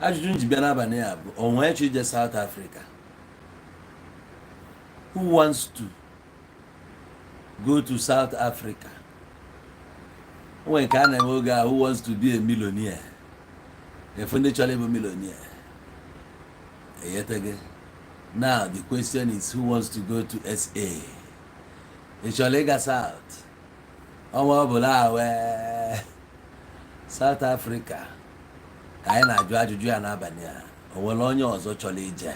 Ajụjụ nji n'abalị a bụ onwe ije South Africa. Who wants to go to South Africa? When can I go who wants to be a millionaire? A financially millionaire. Yet again. Now the question is who wants to go to SA? Icholega South. South Africa. Ka anyị na-ajụ ajụjụ ya n'abalị a o nwere onye ọzọ chọrọ ije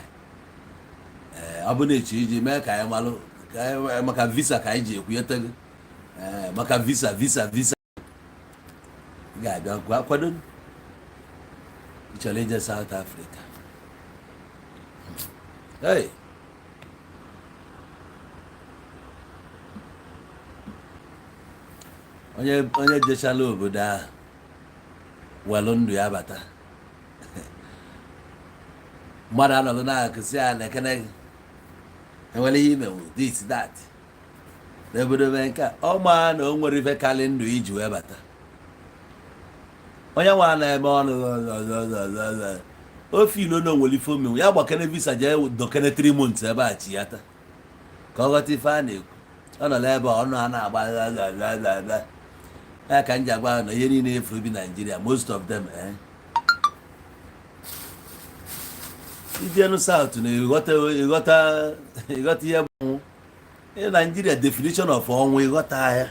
ọ bụ na-eche ije mee ka anyị malụ maka visa ka anyị ji ekwunyete maka visa ga-abịa kwado chọrọ ije South Africa. Hey, onye jechala obodo ahụ welụ ndụ ya bata mmadụ anọdụ na-akụsị ya na ekene enwere ihe imenwu this that n'obodo mee nke ọma na o nwere ife karị ndụ iji wee bata onye nwa na-eme ọnụ ofe ilo na onwere ife omenwu ya gbakene visa jee dokene 3 months ebe a chi ya taa ka ọ ghọta ife a na-ekwu ọ nọ n'ebe ọnụ a na-agba ya ka m ji agwa na ihe niile efuru bi Nigeria most of them ijenu South na ịghọta ihe bụ Nigeria definition of ọnwụ ịghọta ya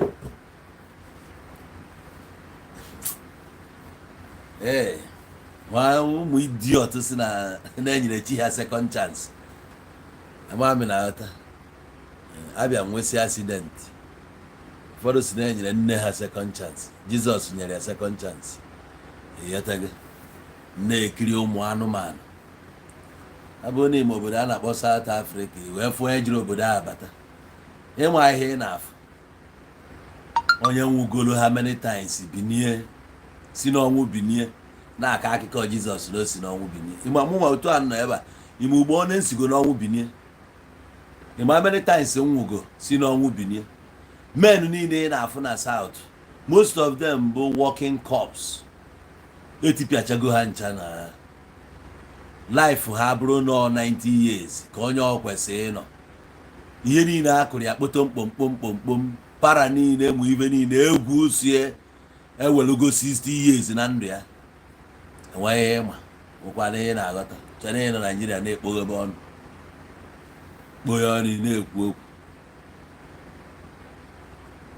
ụmụ idiot si na-enyere chi ha second chance amami na ghọta abịa nwesị accident ụfọdụ si na-enyere nne ha second chance Jizọs nyere ya second chance ịghọtago na-ekiri ụmụ anụmanụ abụrụ n'ime obodo a na-akpọ South Africa wee fụọ onye jiri obodo ahụ bata ịma ihe ị na-afụ onye nwugolo ha many times binie si n'ọnwụ binie na-aka akụkọ Jizọs na o si n'ọnwụ binie ịma mụnwa otu a nọ ebe a ime ugbo onye nsigo n'ọnwụ binie ịma many times nwugo si n'ọnwụ binie men niile na-afụ na South most of them bụ working cops etipịachago ha ncha na life ha bụrụ nọ 90 years ka onye ọ kwesịrị ịnọ ihe niile akụrụ ya kpoto mkpomkpom para niile mụ ibe niile egwu sie ewelugo 60 years na ndụ ya enweghị ịma nwekwana ihe na-aghọta chana ihe na Nigeria na-ekpoghebe ọnụ kpoghe ọnụ na-ekwu okwu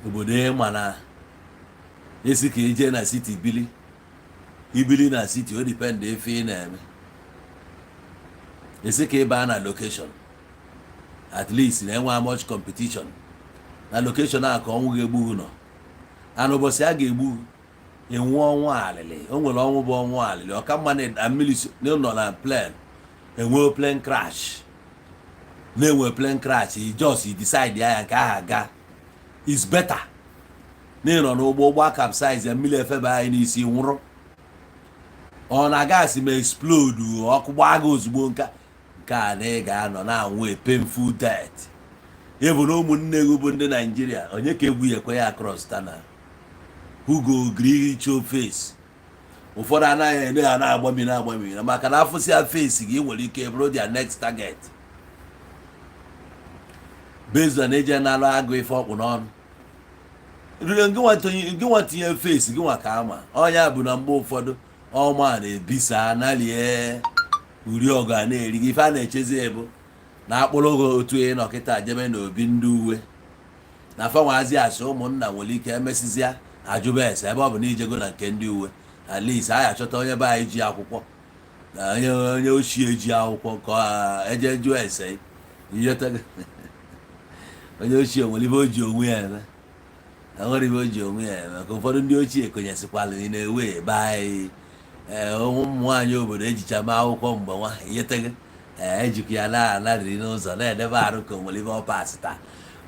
obodo ịma na esi ka ije na city ibili na city o depend efe ị na-eme esi ka ịba na location at least na enwe much competition na location a ka ọnwụ ga-egbu nọ ana ụbọchị a ga-egbu enwe ọnwụ alịlị o nwere ọnwụ bụ ọnwụ alịlị ọka mma na mmiri nọ na plane enwe plane crash na-enwe plane crash just decide ya nke aha ga is better n'ịnọ n'ụgbọ capsize ya mmiri efeba anyị n'isi nwụrụ ọ na gasị ma explode ọkụ gbaa gị ozugbo nke a na ị ga-anọ na-anwụ painful death ịbụ na ụmụnne gị bụ ndị Nigeria onye ka egwu ya ekwe ya across tana hugo gricho face ụfọdụ anaghị ene ha na-agbami maka na afụsị ya face gị nwere ike bụrụ their next target based on eje na-alụ agụ ife ọkpụ n'ọnụ gị nwa tinye face gị nwa ka ama ọnya bụ na mgbe ụfọdụ ọma na-ebisa nalie uri ọgụ a na-eri gị ife a na-echezi ebu na akpụrụ ogo otu onye nọkịta jebe na obi ndị uwe na fanwazi asị ụmụnna nwere ike emesizia ajụba ese ebe ọ bụ na ijego na nke ndị uwe at least anyị achọta onye be anyị ji akwụkwọ na onye ochie ji akwụkwọ ka eje jụọ ese onye ochie nwere ibe o ji onwe ya eme nwere ibe o ji onwe ya eme ka ụfọdụ ndị ochie konyesikwala na-ewe be anyị ụmụ nwaanyị obodo ejicha ma akwụkwọ mgbe nwa ihetege ejikwa ya na-anarịrị n'ụzọ na-edebe arụ ka onwere ibe ọpas taa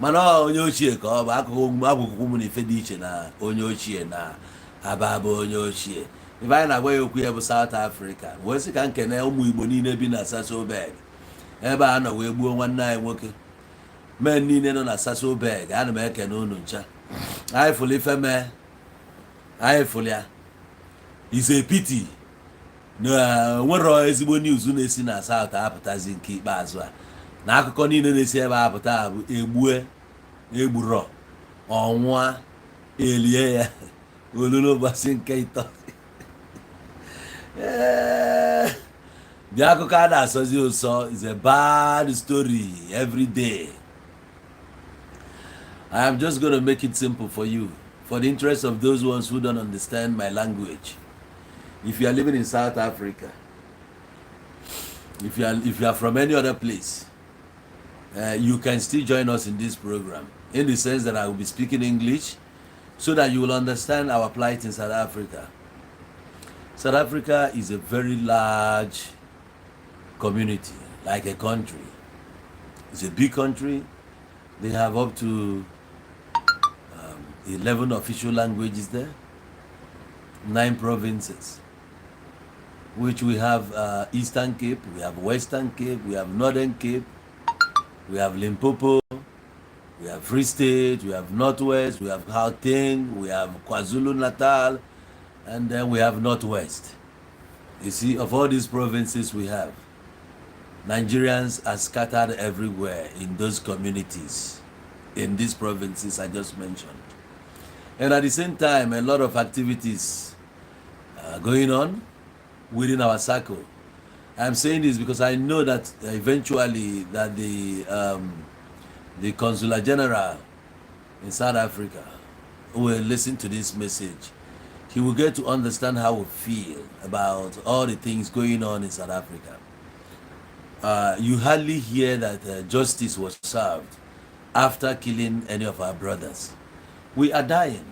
mana onye ochie ka ọ bụ akụkụ ụmụ na ife dị iche na onye ochie na ababa onye ochie ife anyị na-agwa ya okwu ya bụ South Africa wee sị ka nkene ụmụ Igbo niile bi na Sasolburg ebe a nọ wee gbuo nwanne anyị nwoke men niile nọ na Sasolburg ana m ekene unu ncha anyị fụlụ ife mee anyị fụlụ ya It's a pity. No, nwere ezigbo news na-esi na South apụtazi nke ikpeazụ a na akụkọ niile na-esi ebe apụta bụ egburo ọnwụa elie ya olulu ụbọchị nke ịtọ. The akụkọ a na-asọzi ụsọ is a bad story every day. I am just going to make it simple for you, for the interest of those ones who don't understand my language. If you are living in South Africa, if you are from any other place, you can still join us in this program, in the sense that I will be speaking English so that you will understand our plight in South Africa. South Africa is a very large community, like a country. It's a big country. They have up to 11 official languages there, 9 provinces, which we have Eastern Cape, we have Western Cape, we have Northern Cape, we have Limpopo, we have Free State, we have Northwest, we have Gauteng, we have KwaZulu-Natal, and then we have Northwest. You see, of all these provinces we have, Nigerians are scattered everywhere in those communities, in these provinces I just mentioned. And at the same time, a lot of activities are going on within our circle. I'm saying this because I know that eventually that the Consular General in South Africa will listen to this message. He will get to understand how we feel about all the things going on in South Africa. You hardly hear that justice was served after killing any of our brothers. We are dying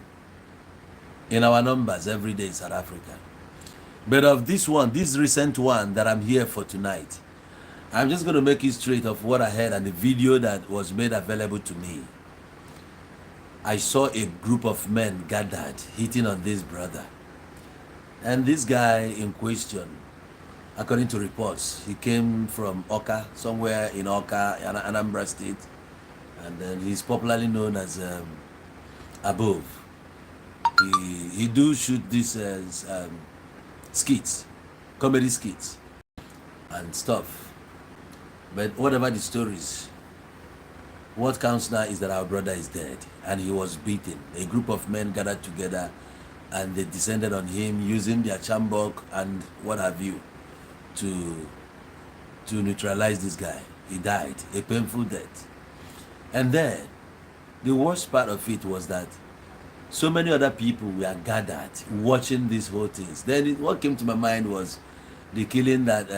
in our numbers every day in South Africa. But of this one, this recent one that I'm here for tonight, I'm just going to make it straight of what I heard and the video that was made available to me. I saw a group of men gathered, hitting on this brother. And this guy in question, according to reports, he came from Oka, somewhere in Oka, Anambra State. And then he's popularly known as Above. He do shoot these skits, comedy skits and stuff. But whatever the stories, what counts now is that our brother is dead and he was beaten. A group of men gathered together and they descended on him using their chambok and what have you to neutralize this guy. He died a painful death. And then the worst part of it was that so many other people were gathered watching these whole things. Then what came to my mind was the killing that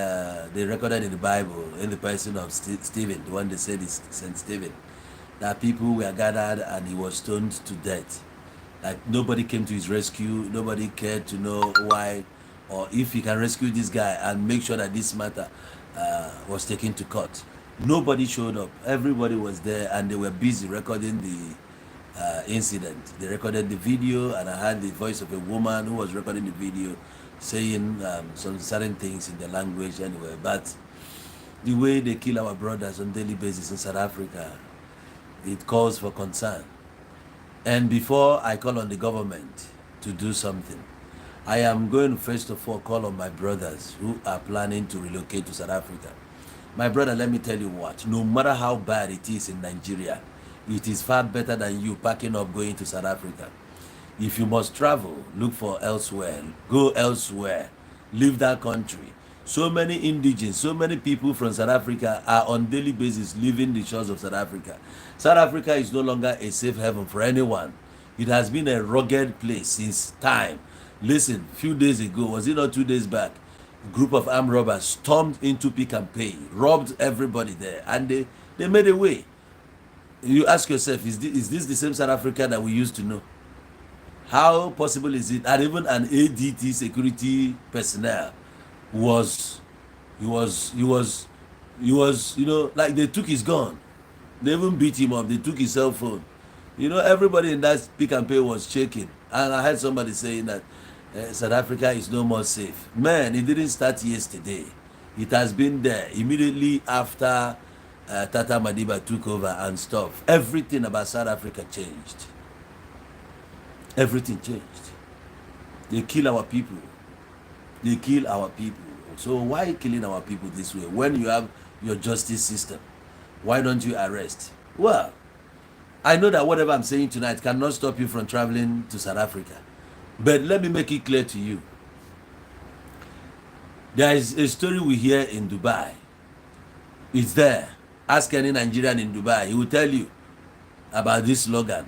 they recorded in the Bible in the person of Stephen, the one they said is Saint Stephen. That people were gathered and he was stoned to death. Like nobody came to his rescue, nobody cared to know why or if he can rescue this guy and make sure that this matter was taken to court. Nobody showed up. Everybody was there and they were busy recording the incident. They recorded the video and I heard the voice of a woman who was recording the video saying some certain things in the language anyway. But the way they kill our brothers on a daily basis in South Africa, it calls for concern. And before I call on the government to do something, I am going to first of all call on my brothers who are planning to relocate to South Africa. My brother, let me tell you what, no matter how bad it is in Nigeria, it is far better than you packing up going to South Africa. If you must travel, look for elsewhere, go elsewhere, leave that country. So many indigents, so many people from South Africa are on daily basis leaving the shores of South Africa. South Africa is no longer a safe haven for anyone. It has been a rugged place since time. Listen, a few days ago, was it not 2 days back, a group of armed robbers stormed into Pick and Pay, robbed everybody there, and they made a way. You ask yourself, is this the same South Africa that we used to know? How possible is it? And even an ADT security personnel was, like they took his gun. They even beat him up. They took his cell phone. Everybody in that Pick and Pay was shaking. And I heard somebody saying that South Africa is no more safe. Man, it didn't start yesterday. It has been there immediately after Tata Madiba took over and stuff. Everything about South Africa changed. Everything changed. They kill our people. They kill our people. So why killing our people this way? When you have your justice system, why don't you arrest? Well, I know that whatever I'm saying tonight cannot stop you from traveling to South Africa. But let me make it clear to you. There is a story we hear in Dubai. It's there. Ask any Nigerian in Dubai, he will tell you about this slogan.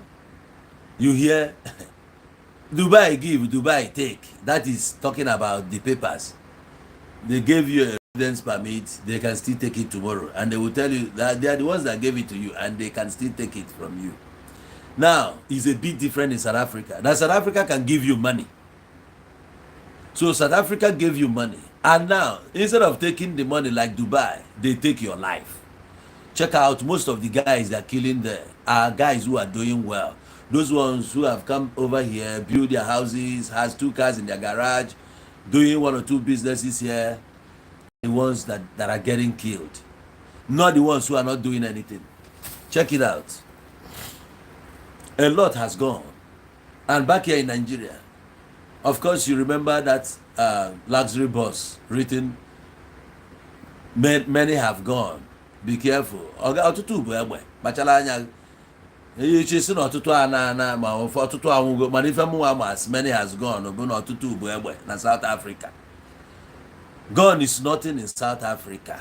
You hear Dubai give, Dubai take. That is talking about the papers. They gave you a residence permit, they can still take it tomorrow. And they will tell you that they are the ones that gave it to you and they can still take it from you. Now, it's a bit different in South Africa. Now, South Africa can give you money. So South Africa gave you money. And now, instead of taking the money like Dubai, they take your life. Check out, most of the guys that are killing there are guys who are doing well. Those ones who have come over here, build their houses, has 2 cars in their garage, doing 1 or 2 businesses here, the ones that are getting killed. Not the ones who are not doing anything. Check it out. A lot has gone. And back here in Nigeria, of course, you remember that luxury bus written, many have gone. Be careful. Ọtụtụ bụ egbe kpachala anya echi si na ọtụtụ ana ma ọtụtụ anwụgo mana ife mụnwa ma as many has gone bụ na ọtụtụ bụ egbe na South Africa. Gun is nothing in South Africa.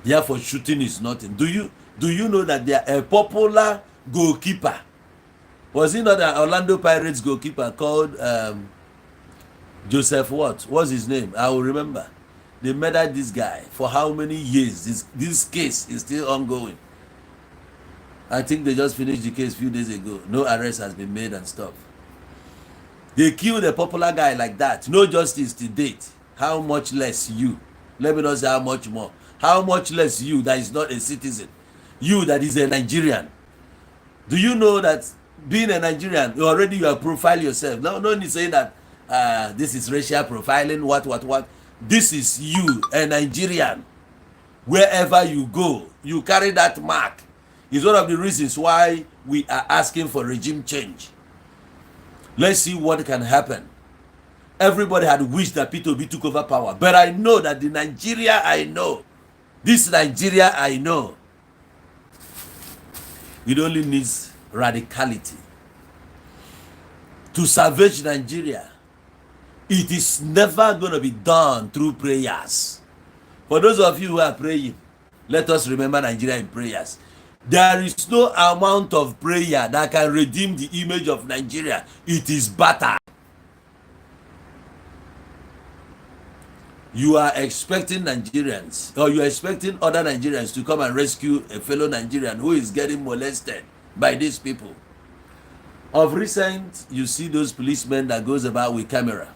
Therefore, shooting is nothing. Do you know that they are a popular goalkeeper? Was he not an Orlando Pirates goalkeeper called Joseph what? What's his name? I will remember. They murdered this guy for how many years? This case is still ongoing. I think they just finished the case a few days ago. No arrest has been made and stuff. They killed a popular guy like that. No justice to date. How much less you? Let me not say how much more. How much less you that is not a citizen? You that is a Nigerian. Do you know that being a Nigerian, you are profile yourself? No need saying that this is racial profiling, what. This is you, a Nigerian. Wherever you go, you carry that mark. It's one of the reasons why we are asking for regime change. Let's see what can happen. Everybody had wished that P2B took over power. But I know that the Nigeria I know, this Nigeria I know, it only needs radicality. To salvage Nigeria, it is never going to be done through prayers. For those of you who are praying, let us remember Nigeria in prayers. There is no amount of prayer that can redeem the image of Nigeria. It is battered. You are expecting Nigerians, or you are expecting other Nigerians to come and rescue a fellow Nigerian who is getting molested by these people. Of recent, you see those policemen that goes about with camera.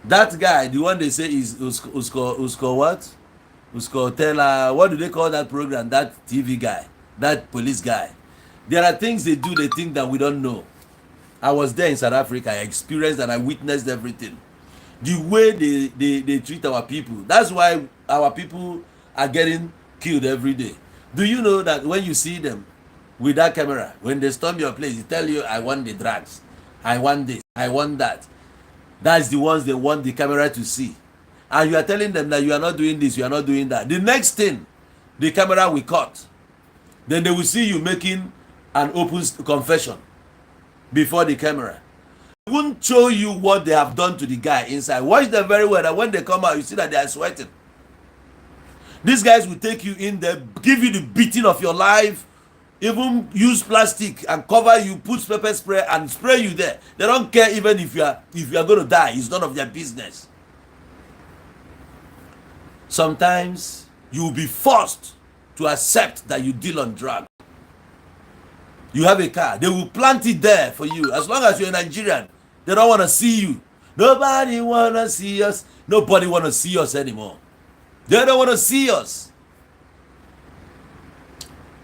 That guy, the one they say is Usko what? Usko Tela, what do they call that program? That TV guy, that police guy. There are things they do, they think that we don't know. I was there in South Africa, I experienced and I witnessed everything. The way they treat our people. That's why our people are getting killed every day. Do you know that when you see them with that camera, when they storm your place, they tell you, I want the drugs, I want this, I want that. That's the ones they want the camera to see. And you are telling them that you are not doing this, you are not doing that. The next thing, the camera will cut. Then they will see you making an open confession before the camera. They won't show you what they have done to the guy inside. Watch them very well, and when they come out, you see that they are sweating. These guys will take you in there, give you the beating of your life, even use plastic and cover you, put pepper spray and spray you there. They don't care even if you are going to die. It's none of their business. Sometimes you will be forced to accept that you deal on drugs. You have a car, they will plant it there for you. As long as you're a Nigerian, they don't want to see you. Nobody want to see us. Nobody want to see us anymore. They don't want to see us.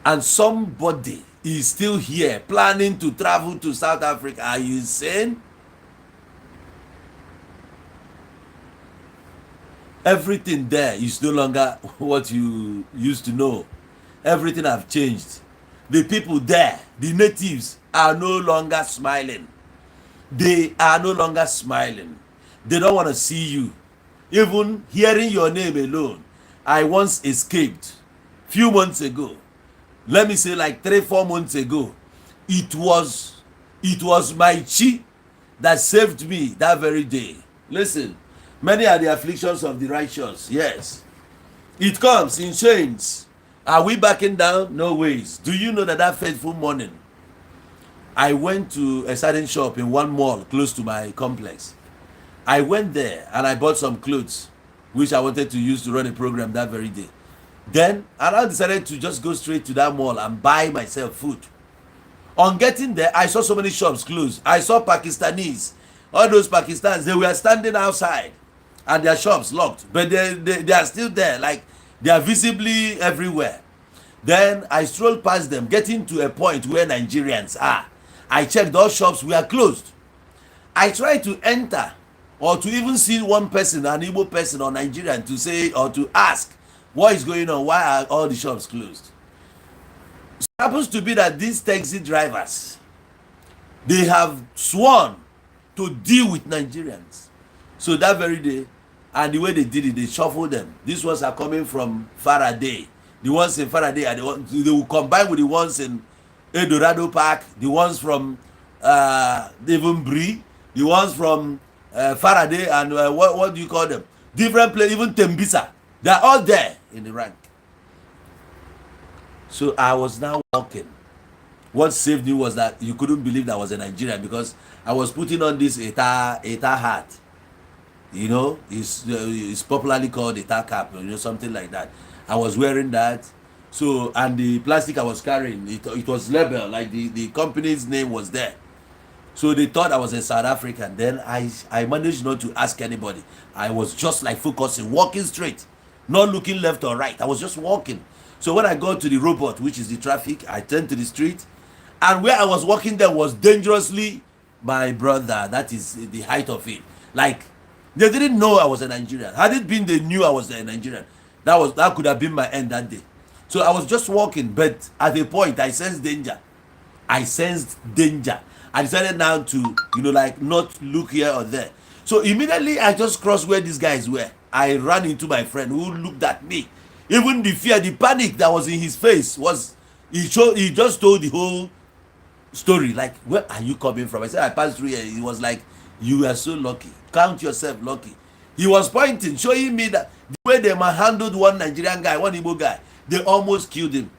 And somebody is still here planning to travel to South Africa. Are you insane? Everything there is no longer what you used to know. Everything have changed. The people there, the natives, are no longer smiling. They are no longer smiling. They don't want to see you. Even hearing your name alone. I once escaped few months ago. Let me say like 3-4 months ago. It was my chi that saved me that very day. Listen, many are the afflictions of the righteous. Yes. It comes in chains. Are we backing down? No ways. Do you know that fateful morning, I went to a certain shop in one mall close to my complex. I went there and I bought some clothes, which I wanted to use to run a program that very day. Then I decided to just go straight to that mall and buy myself food. On getting there, I saw so many shops closed. I saw Pakistanis. All those Pakistanis, they were standing outside and their shops locked. But they are still there, like they are visibly everywhere. Then I strolled past them, getting to a point where Nigerians are. I checked, those shops were closed. I tried to enter or to even see one person, an Igbo person or Nigerian, to say or to ask, what is going on? Why are all the shops closed? It happens to be that these taxi drivers, they have sworn to deal with Nigerians. So that very day, and the way they did it, they shuffled them. These ones are coming from Faraday. The ones in Faraday are they will combine with the ones in Eldorado Park, the ones from even Brie, the ones from Faraday, and what do you call them? Different places, even Tembisa. They are all there in the rank. So I was now walking. What saved me was that you couldn't believe that I was a Nigerian, because I was putting on this Eta hat. You know, it's popularly called Eta cap, you know, something like that. I was wearing that. So, and the plastic I was carrying, it was labeled, like the company's name was there. So they thought I was a South African. Then I managed not to ask anybody. I was just like focusing, walking straight, not looking left or right. I was just walking. So when I got to the robot, which is the traffic, I turned to the street, and where I was walking there was dangerously, my brother, that is the height of it. Like, they didn't know I was a Nigerian. Had it been they knew I was a Nigerian, that could have been my end that day. So I was just walking, but at a point I sensed danger. I decided now to, like, not look here or there. So immediately I just crossed where these guys were. I ran into my friend who looked at me. Even the fear, the panic that was in his face was, he just told the whole story. Like, where are you coming from? I said, I passed through here. He was like, you are so lucky. Count yourself lucky. He was pointing, showing me that the way they handled one Nigerian guy, one Igbo guy, they almost killed him.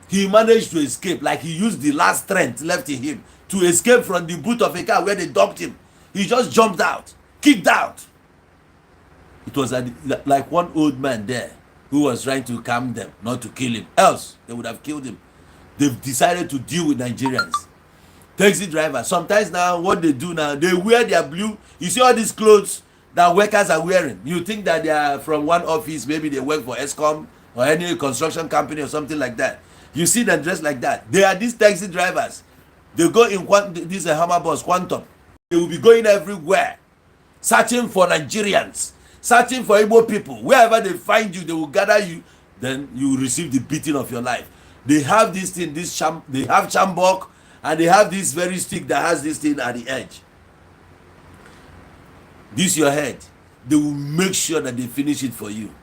He managed to escape, like he used the last strength left in him to escape from the boot of a car where they dumped him. He just jumped out, kicked out. It was like one old man there who was trying to calm them, not to kill him. Else, they would have killed him. They've decided to deal with Nigerians. Taxi drivers, sometimes now, what they do now, they wear their blue. You see all these clothes that workers are wearing. You think that they are from one office, maybe they work for ESCOM or any construction company or something like that. You see them dressed like that. They are these taxi drivers. They go in this Hammer bus, Quantum. They will be going everywhere, searching for Nigerians, searching for Igbo people. Wherever they find you, they will gather you. Then you will receive the beating of your life. They have this thing, they have chambok, and they have this very stick that has this thing at the edge. This your head. They will make sure that they finish it for you.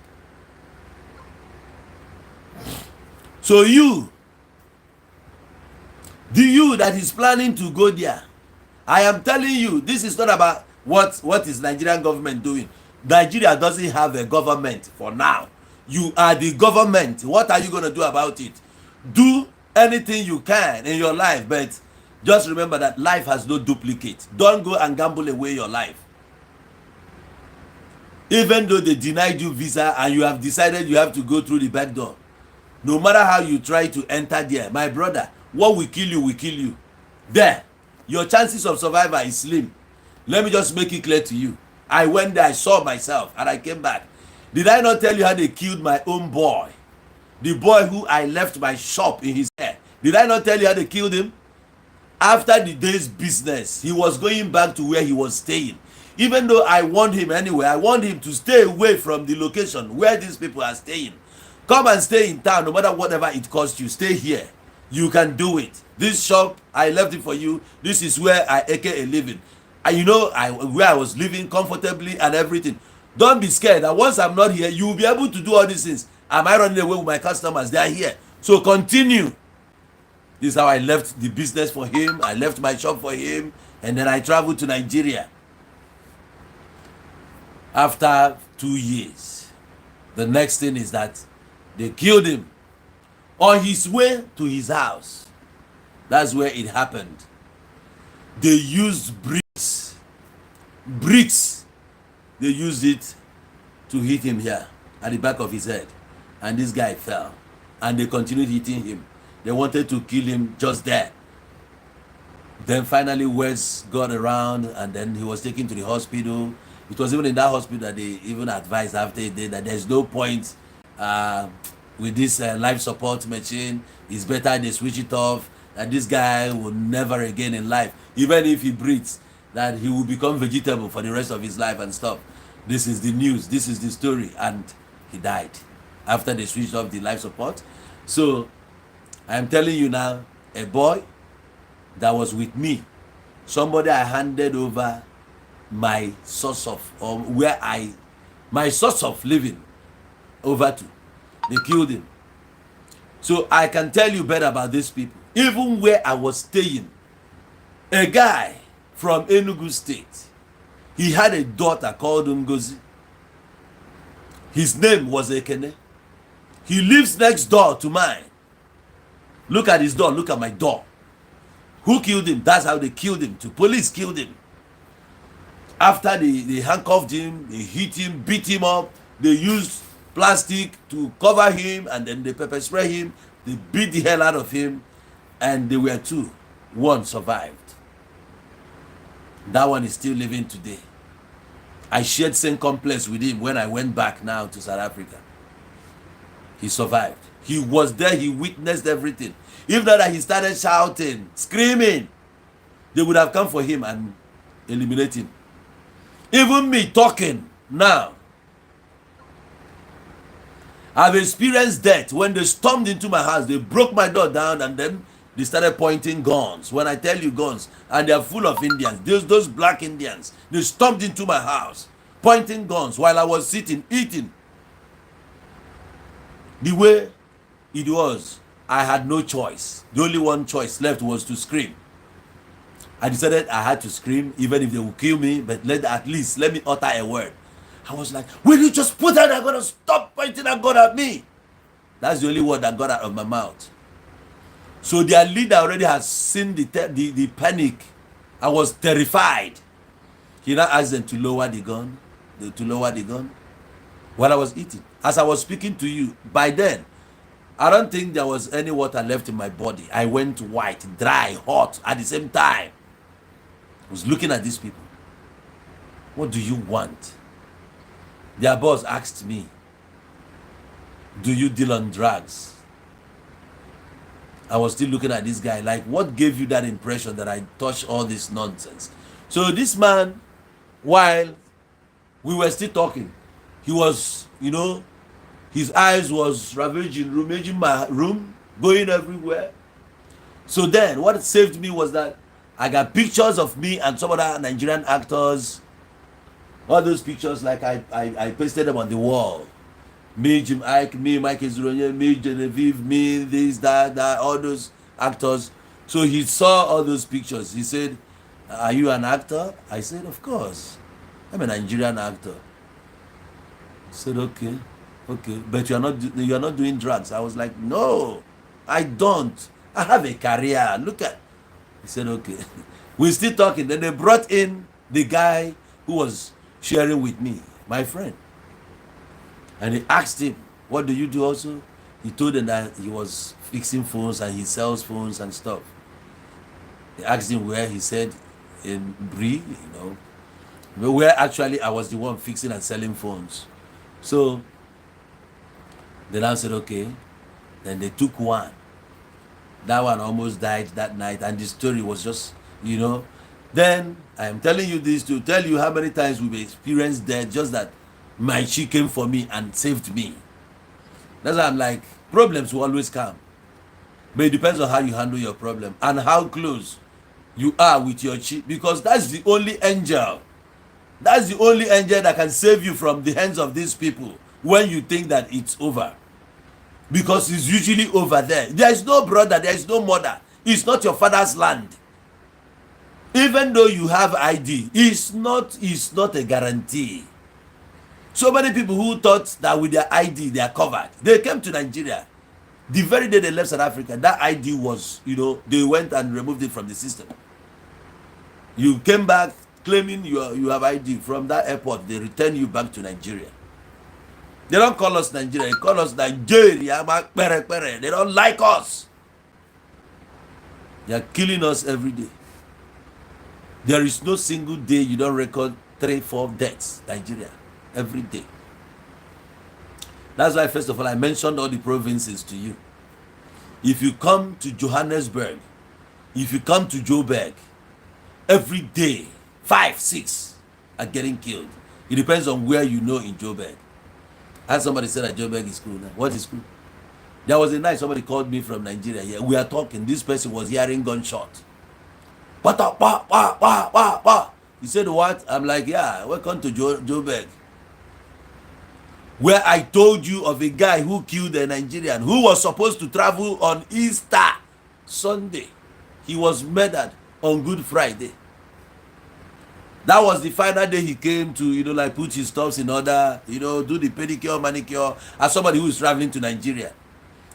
So you that is planning to go there, I am telling you, this is not about what is Nigerian government doing. Nigeria doesn't have a government for now. You are the government. What are you going to do about it? Do anything you can in your life, but just remember that life has no duplicate. Don't go and gamble away your life. Even though they denied you visa and you have decided you have to go through the back door, no matter how you try to enter there, my brother, what will kill you will kill you. There, your chances of survival is slim. Let me just make it clear to you. I went there, I saw myself, and I came back. Did I not tell you how they killed my own boy? The boy who I left my shop in his hair. Did I not tell you how they killed him? After the day's business, he was going back to where he was staying. Even though I warned him anyway, I warned him to stay away from the location where these people are staying. Come and stay in town, no matter whatever it costs you. Stay here. You can do it. This shop, I left it for you. This is where I aka living. you know, where I was living comfortably and everything. Don't be scared that once I'm not here, you will be able to do all these things. Am I running away with my customers? They are here. So continue. This is how I left the business for him. I left my shop for him. And then I traveled to Nigeria. After 2 years, the next thing is that they killed him on his way to his house. That's where it happened. They used bricks. They used it to hit him here at the back of his head. And this guy fell. And they continued hitting him. They wanted to kill him just there. Then finally words got around, and then he was taken to the hospital. It was even in that hospital that they even advised after he did that there's no point with this life support machine. It's better they switch it off, that this guy will never again in life, even if he breathes, that he will become vegetable for the rest of his life and stuff. This is the news, this is the story, and he died after they switched off the life support. So I'm telling you now, a boy that was with me, somebody I handed over my source of, or my source of living over to, they killed him. So I can tell you better about these people. Even where I was staying, a guy from Enugu State, he had a daughter called Ngozi. His name was Ekene. He lives next door to mine. Look at his door, look at my door. Who killed him? That's how they killed him too. Police killed him. After they handcuffed him, they hit him, beat him up, they used plastic to cover him, and then they pepper spray him, they beat the hell out of him, and there were two. One survived. That one is still living today. I shared same complex with him when I went back now to South Africa. He survived. He was there, he witnessed everything. If not that he started shouting, screaming, they would have come for him and eliminate him. Even me talking now, I've experienced death when they stormed into my house. They broke my door down and then they started pointing guns. When I tell you guns, and they are full of Indians, those black Indians, they stormed into my house, pointing guns while I was sitting, eating. The way it was, I had no choice. The only one choice left was to scream. I decided I had to scream, even if they would kill me, but at least let me utter a word. I was like, will you just put that gun and stop pointing that gun at me? That's the only word that got out of my mouth. So their leader already has seen the panic. I was terrified. He now asked them to lower the gun, while I was eating. As I was speaking to you, by then, I don't think there was any water left in my body. I went white, dry, hot at the same time. I was looking at these people. What do you want? Their boss asked me, do you deal on drugs? I was still looking at this guy like, what gave you that impression that I touched all this nonsense? So this man, while we were still talking, he was, his eyes was rummaging my room, going everywhere. So then what saved me was that I got pictures of me and some other Nigerian actors. All those pictures, like I pasted them on the wall. Me, Jim Ike, me, Mike Ezronye, me, Genevieve, me, this, that, all those actors. So he saw all those pictures. He said, are you an actor? I said, of course. I'm a Nigerian actor. He said, okay, but you're not doing drugs. I was like, no, I don't. I have a career. Look at. He said, okay. We're still talking. Then they brought in the guy who was sharing with me, my friend. And he asked him, what do you do also? He told them that he was fixing phones and he sells phones and stuff. They asked him where. He said in Brie, where actually I was the one fixing and selling phones. So they now said, okay. Then they took one. That one almost died that night, and the story was just, Then I am telling you this to tell you how many times we've experienced death, just that my chick came for me and saved me. That's why I'm like, problems will always come. But it depends on how you handle your problem and how close you are with your chi, because that's the only angel. That's the only angel that can save you from the hands of these people when you think that it's over. Because it's usually over there. There is no brother, there is no mother. It's not your father's land. Even though you have ID, it's not a guarantee. So many people who thought that with their ID they are covered, they came to Nigeria. The very day they left South Africa, that ID was, they went and removed it from the system. You came back claiming you have ID from that airport, they return you back to Nigeria. They don't call us Nigeria, they call us Nigeria. They don't like us. They are killing us every day. There is no single day you don't record 3-4 deaths, Nigeria, every day. That's why, first of all, I mentioned all the provinces to you. If you come to Johannesburg, if you come to Joburg, every day, 5, 6 are getting killed. It depends on where you know in Joburg. And somebody said that Joburg is cool now. What is cool? There was a night somebody called me from Nigeria. Yeah, we are talking. This person was hearing gunshot. What up? Bah. He said, what? I'm like, yeah, welcome to Joburg. Where I told you of a guy who killed a Nigerian who was supposed to travel on Easter Sunday. He was murdered on Good Friday. That was the final day he came to, put his stuffs in order, do the pedicure, manicure, as somebody who is traveling to Nigeria.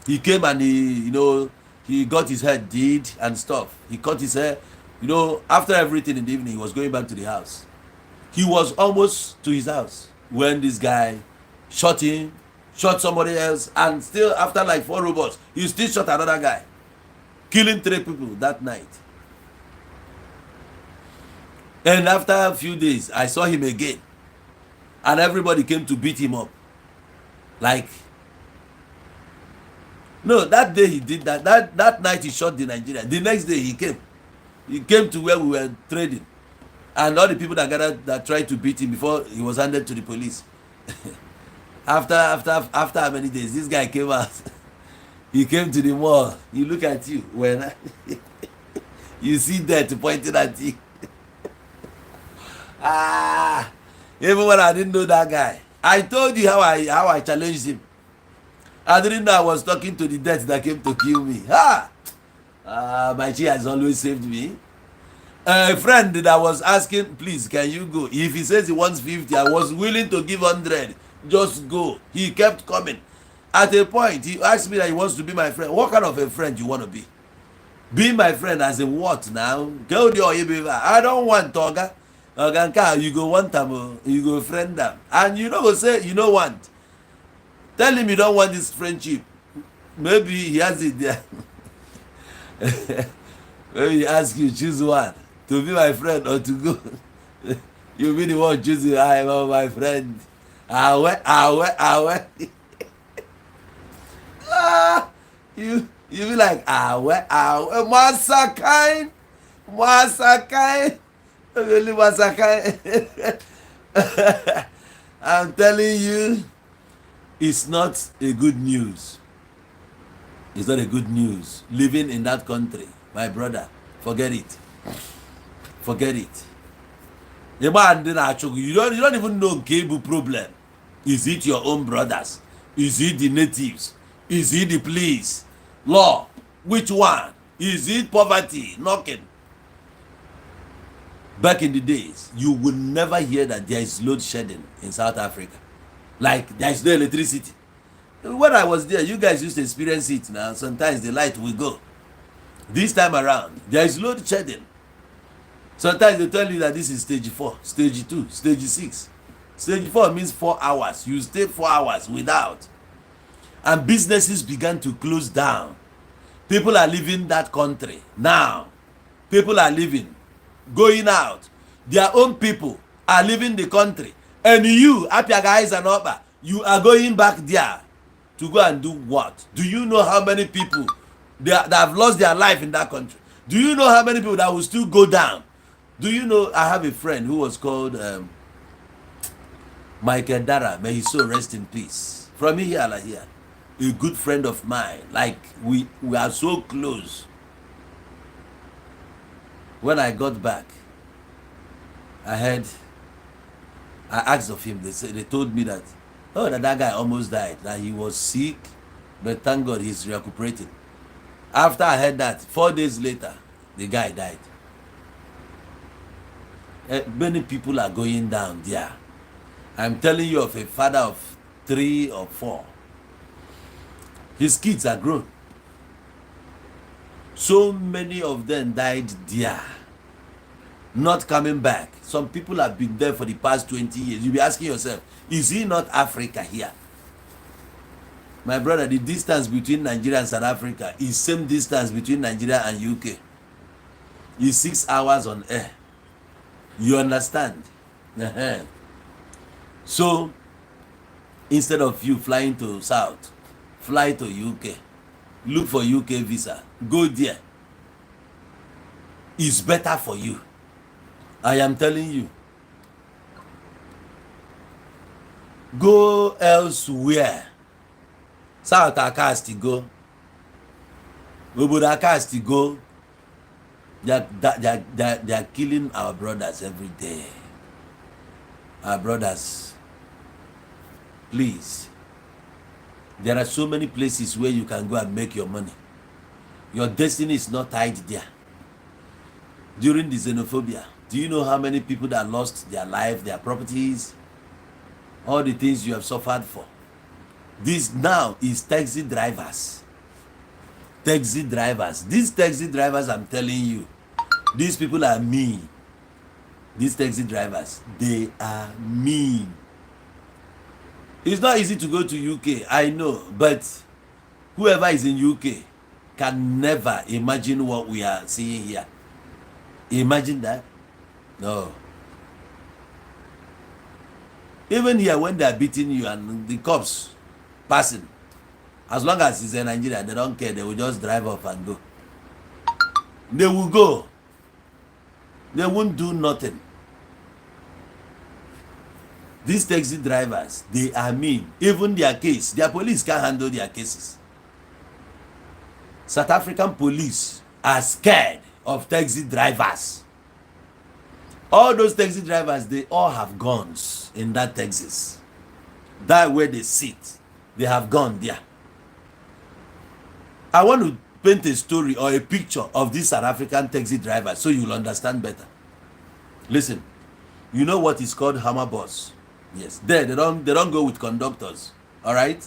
He came and he got his hair did and stuff. He cut his hair. After everything in the evening, he was going back to the house. He was almost to his house when this guy shot him, shot somebody else, and still after like 4 robots, he still shot another guy, killing 3 people that night. And after a few days, I saw him again, and everybody came to beat him up. No, that day he did that. That night he shot the Nigerian. The next day he came. He came to where we were trading, and all the people that gathered that tried to beat him before he was handed to the police. After how many days, this guy came out. He came to the mall. He look at you when you see that pointing at you. Even when I didn't know that guy, I told you how I challenged him. I didn't know I was talking to the death that came to kill me. My chi has always saved me. A friend that was asking, please, can you go? If he says he wants 50, I was willing to give 100. Just go. He kept coming. At a point, he asked me that he wants to be my friend. What kind of a friend you want to be? Be my friend as in what now? Go there, I don't want Toga. You go want them, you go friend them. And you don't go say you don't want. Tell him you don't want this friendship. Maybe he has it there. Maybe he asks you, choose one. To be my friend or to go. You be the one choosing, I am my friend. You be like, Masakai. Really Masakai. I'm telling you, it's not a good news. It's not a good news. Living in that country, my brother, forget it. Forget it. You don't even know cable problem. Is it your own brothers? Is it the natives? Is it the police? Law? Which one? Is it poverty knocking? Back in the days, you would never hear that there is load shedding in South Africa. Like there is no electricity. When I was there, you guys used to experience it now. Sometimes the light will go. This time around, there is load shedding. Sometimes they tell you that this is stage 4, stage 2, stage 6. Stage 4 means 4 hours. You stay 4 hours without. And businesses began to close down. People are leaving that country now. People are leaving, going out. Their own people are leaving the country. And you, Apia guys and Oba, you are going back there to go and do what? Do you know how many people that have lost their life in that country? Do you know how many people that will still go down? Do you know, I have a friend who was called Michael Dara, may his soul rest in peace. From here, like here. A good friend of mine. Like we are so close. When I got back, I asked of him. They told me that, oh, that guy almost died. That he was sick, but thank God he's recuperating. After I heard that, 4 days later, the guy died. Many people are going down there. I'm telling you of a father of 3 or 4. His kids are grown. So many of them died there, not coming back. Some people have been there for the past 20 years. You'll be asking yourself, is he not Africa here? My brother, the distance between Nigeria and South Africa is same distance between Nigeria and UK. It's 6 hours on air. You understand? So, instead of you flying to South, fly to UK. Look for UK visa. Go there. It's better for you. I am telling you. Go elsewhere. South Akasti go. Obodo Akasti go. They are killing our brothers every day. Our brothers. Please. There are so many places where you can go and make your money. Your destiny is not tied there. During the xenophobia, do you know how many people that lost their life, their properties, all the things you have suffered for? This now is taxi drivers. Taxi drivers. These taxi drivers, I'm telling you, these people are mean. These taxi drivers, they are mean. It's not easy to go to UK, I know, but whoever is in UK can never imagine what we are seeing here. Imagine that? No. Even here, when they are beating you and the cops passing, as long as it's in Nigeria, they don't care. They will just drive off and go. They will go. They won't do nothing. These taxi drivers, they are mean. Even their case, their police can't handle their cases. South African police are scared of taxi drivers. All those taxi drivers, they all have guns in that taxis. That where they sit, they have gone there. I want to paint a story or a picture of these South African taxi drivers so you'll understand better. Listen, you know what is called hammer bus? Yes, they don't go with conductors. All right.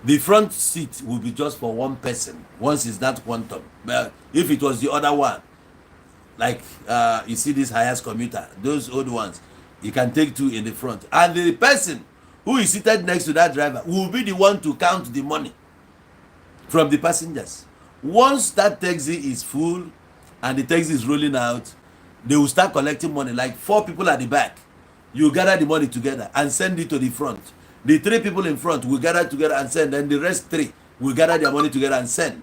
The front seat will be just for one person. Once it's that quantum. But if it was the other one, like you see this highest commuter, those old ones, you can take 2 in the front, and the person who is seated next to that driver will be the one to count the money from the passengers. Once that taxi is full and the taxi is rolling out, they will start collecting money. Like 4 people at the back, you gather the money together and send it to the front. The 3 people in front will gather together and send, and the rest 3 will gather their money together and send.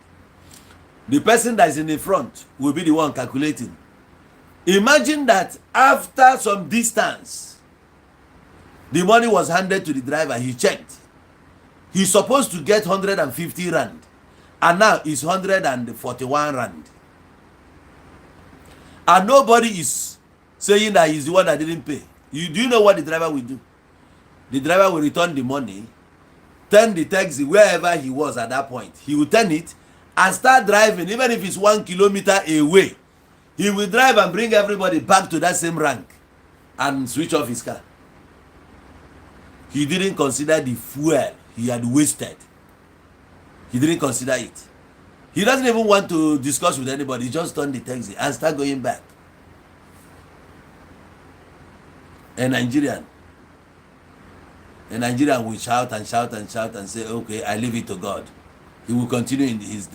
The person that is in the front will be the one calculating. Imagine that after some distance, the money was handed to the driver. He checked. He's supposed to get 150 rand, and now it's 141 rand. And nobody is saying that he's the one that didn't pay. Do you know what the driver will do? The driver will return the money, turn the taxi wherever he was at that point. He will turn it and start driving, even if it's 1 kilometer away. He will drive and bring everybody back to that same rank and switch off his car. He didn't consider the fuel he had wasted. He didn't consider it. He doesn't even want to discuss with anybody. He just turn the taxi and start going back. A Nigerian will shout and shout and shout and say, okay, I leave it to God. He will continue in his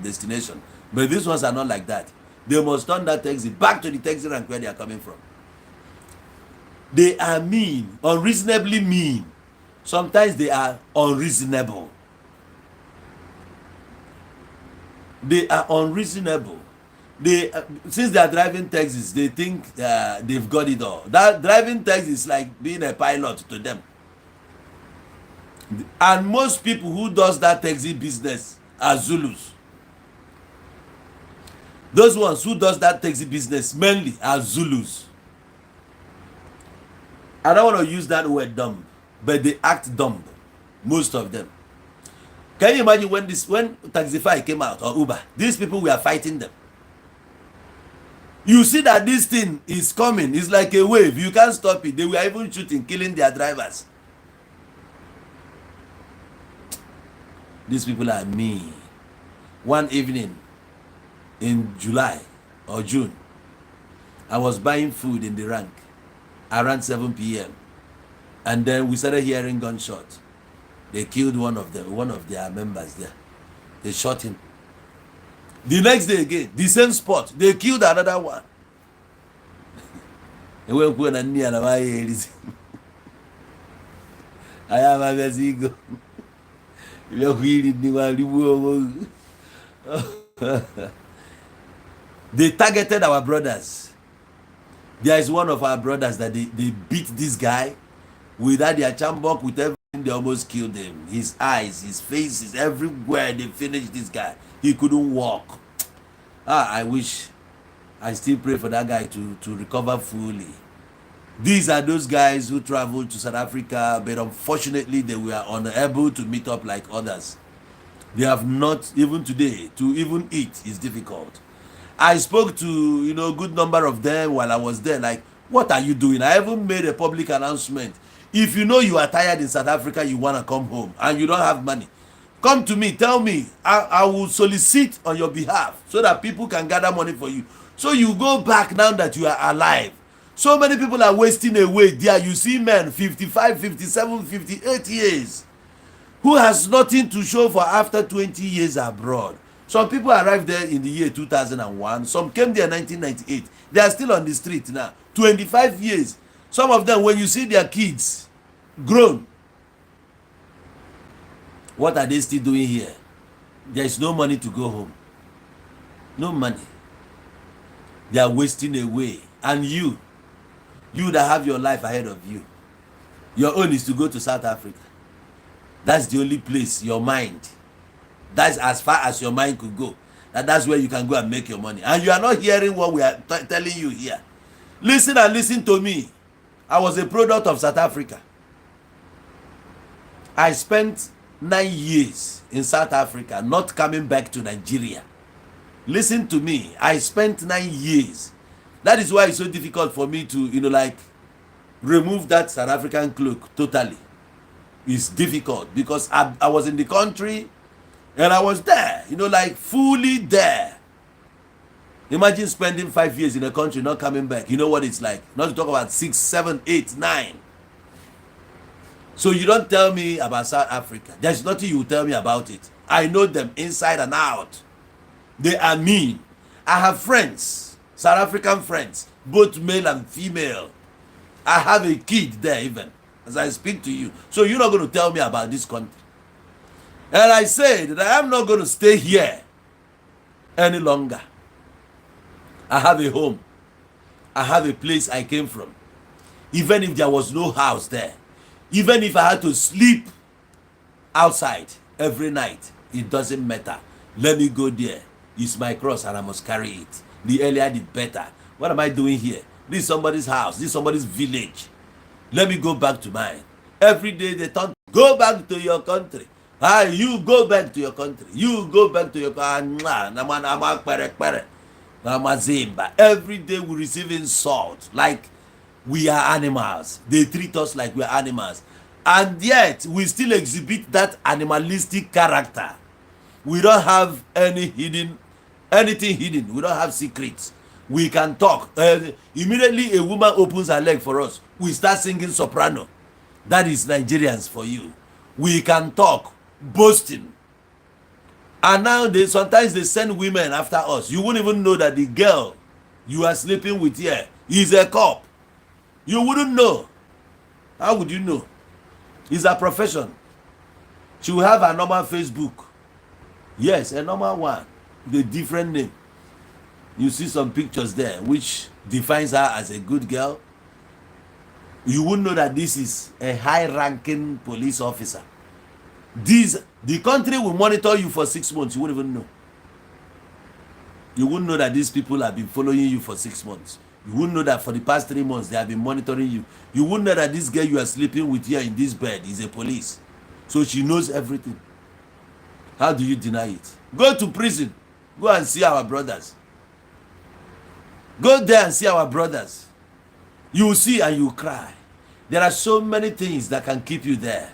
destination. But these ones are not like that. They must turn that taxi back to the taxi rank where they are coming from. They are mean, unreasonably mean. Sometimes they are unreasonable. They are unreasonable. Since they are driving taxis, they think they've got it all. That driving taxi is like being a pilot to them. And most people who does that taxi business are Zulus. Those ones who does that taxi business mainly are Zulus. I don't want to use that word dumb, but they act dumb, most of them. Can you imagine when Taxify came out or Uber? These people were fighting them. You see that this thing is coming. It's like a wave. You can't stop it. They were even shooting, killing their drivers. These people are mean. One evening in July or June, I was buying food in the rank around 7 p.m. and then we started hearing gunshots. They killed one of their members there. They shot him. The next day again, the same spot, they killed another one. I have a vesigo. They targeted our brothers. There is one of our brothers that they beat this guy without their chambok, with everything. They almost killed him. His eyes, his faces, everywhere they finished this guy. He couldn't walk. I wish. I still pray for that guy to recover fully. These are those guys who traveled to South Africa, but unfortunately they were unable to meet up like others. They have not, even today, to even eat is difficult. I spoke to a good number of them while I was there. Like, what are you doing? I even made a public announcement. If you know you are tired in South Africa, you want to come home and you don't have money, come to me, tell me. I will solicit on your behalf so that people can gather money for you. So you go back now that you are alive. So many people are wasting away there. You see men 55, 57, 58 years who has nothing to show for after 20 years abroad. Some people arrived there in the year 2001. Some came there in 1998. They are still on the street now. 25 years. Some of them, when you see their kids grown, what are they still doing here? There is no money to go home. No money. They are wasting away. And you that have your life ahead of you, your own is to go to South Africa. That's the only place, your mind. That's as far as your mind could go. That's where you can go and make your money. And you are not hearing what we are telling you here. Listen and listen to me. I was a product of South Africa. I spent 9 years in South Africa, not coming back to Nigeria. Listen to me. I spent 9 years. That is why it's so difficult for me to, remove that South African cloak totally. It's difficult because I was in the country and I was there, fully there. Imagine spending 5 years in a country, not coming back. You know what it's like. Not to talk about 6, 7, 8, 9. So you don't tell me about South Africa. There's nothing you tell me about it. I know them inside and out. They are mean. I have friends, South African friends, both male and female. I have a kid there even as I speak to you. So you're not going to tell me about this country. And I say that I am not going to stay here any longer. I have a home. I have a place I came from. Even if there was no house there, even if I had to sleep outside every night, it doesn't matter. Let me go there. It's my cross and I must carry it. The earlier the better. What am I doing here? This is somebody's house. This is somebody's village. Let me go back to mine. Every day they talk, go back to your country. You go back to your country. You go back to your country. Every day we receive insult like we are animals. They treat us like we are animals. And yet we still exhibit that animalistic character. We don't have anything hidden. We don't have secrets. We can talk. Immediately a woman opens her leg for us, we start singing soprano. That is Nigerians for you. We can talk, boasting. And now sometimes they send women after us. You wouldn't even know that the girl you are sleeping with here is a cop. You wouldn't know. How would you know? It's a profession. She will have a normal Facebook. Yes, a normal one. The different name. You see some pictures there which defines her as a good girl. You wouldn't know that this is a high-ranking police officer. The country will monitor you for 6 months. You won't even know. You wouldn't know that these people have been following you for 6 months. You wouldn't know that for the past 3 months they have been monitoring you. You wouldn't know that this girl you are sleeping with here in this bed is a police. So she knows everything. How do you deny it? Go to prison. Go and see our brothers. Go there and see our brothers. You will see and you will cry. There are so many things that can keep you there.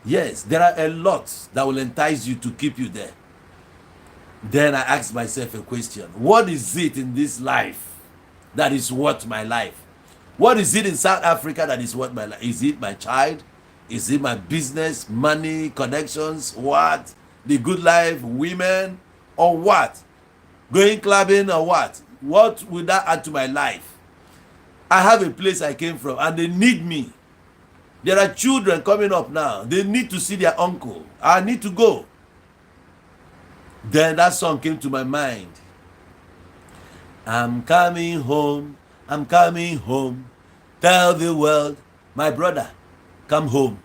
Yes, there are a lot that will entice you to keep you there. Then I asked myself a question. What is it in this life that is worth my life? What is it in South Africa that is worth my life? Is it my child? Is it my business, money, connections? What? The good life, women, or what? Going clubbing or what? What would that add to my life? I have a place I came from and they need me. There are children coming up now. They need to see their uncle. I need to go. Then that song came to my mind. I'm coming home. I'm coming home. Tell the world, my brother, come home.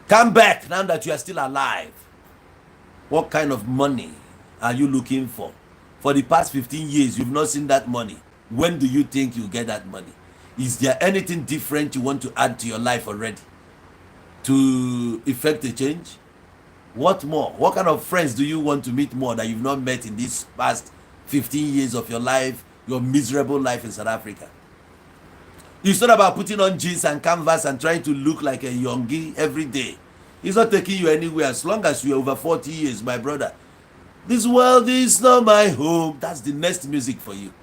Come back now that you are still alive. What kind of money are you looking for? For the past 15 years, you've not seen that money. When do you think you'll get that money? Is there anything different you want to add to your life already to effect a change? What more? What kind of friends do you want to meet more that you've not met in these past 15 years of your life, your miserable life in South Africa? It's not about putting on jeans and canvas and trying to look like a youngie every day. It's not taking you anywhere as long as you're over 40 years, my brother. This world is not my home. That's the next music for you.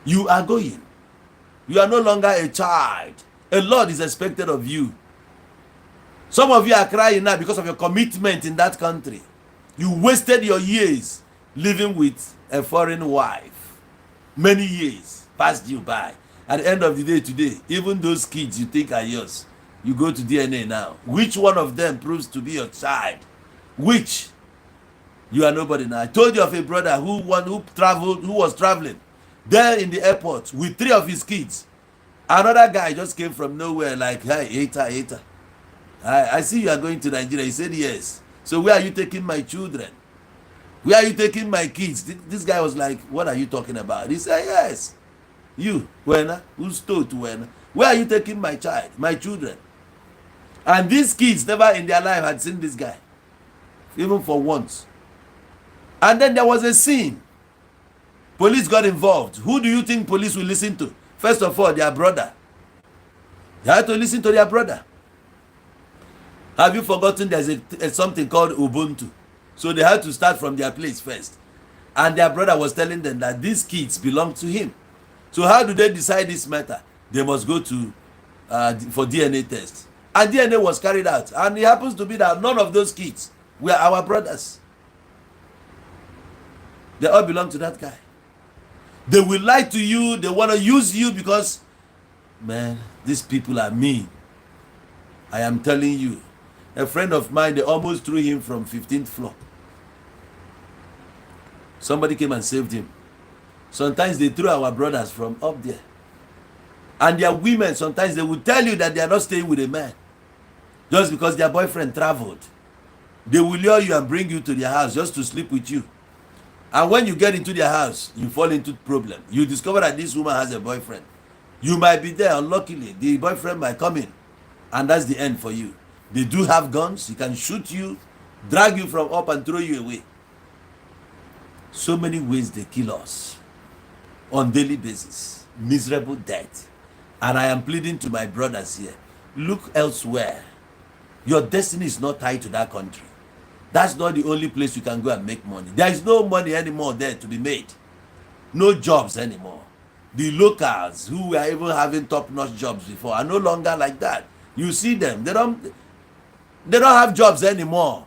You are going. You are no longer a child. A lot is expected of you. Some of you are crying now because of your commitment in that country. You wasted your years living with a foreign wife. Many years passed you by. At the end of the day today, even those kids you think are yours, you go to DNA now. Which one of them proves to be your child? Which? You are nobody now. I told you of a brother who was traveling there in the airport with 3 of his kids. Another guy just came from nowhere like, hey, Eta. I see you are going to Nigeria. He said, yes. So where are you taking my children? Where are you taking my kids? This guy was like, what are you talking about? He said, yes. You, Wena, who's told to Wena? Where are you taking my child, my children? And these kids never in their life had seen this guy, even for once. And then there was a scene. Police got involved. Who do you think police will listen to? First of all, their brother. They had to listen to their brother. Have you forgotten there's something called Ubuntu? So they had to start from their place first. And their brother was telling them that these kids belong to him. So how do they decide this matter? They must go to for DNA test. And DNA was carried out. And it happens to be that none of those kids were our brothers. They all belong to that guy. They will lie to you. They want to use you because, man, these people are mean. I am telling you. A friend of mine, they almost threw him from 15th floor. Somebody came and saved him. Sometimes they throw our brothers from up there. And their women, sometimes they will tell you that they are not staying with a man. Just because their boyfriend traveled. They will lure you and bring you to their house just to sleep with you. And when you get into their house, you fall into problem. You discover that this woman has a boyfriend. You might be there, unluckily. The boyfriend might come in. And that's the end for you. They do have guns. He can shoot you, drag you from up and throw you away. So many ways they kill us on daily basis. Miserable death. And I am pleading to my brothers here. Look elsewhere. Your destiny is not tied to that country. That's not the only place you can go and make money. There is no money anymore there to be made. No jobs anymore. The locals who were even having top-notch jobs before are no longer like that. You see them. They don't have jobs anymore.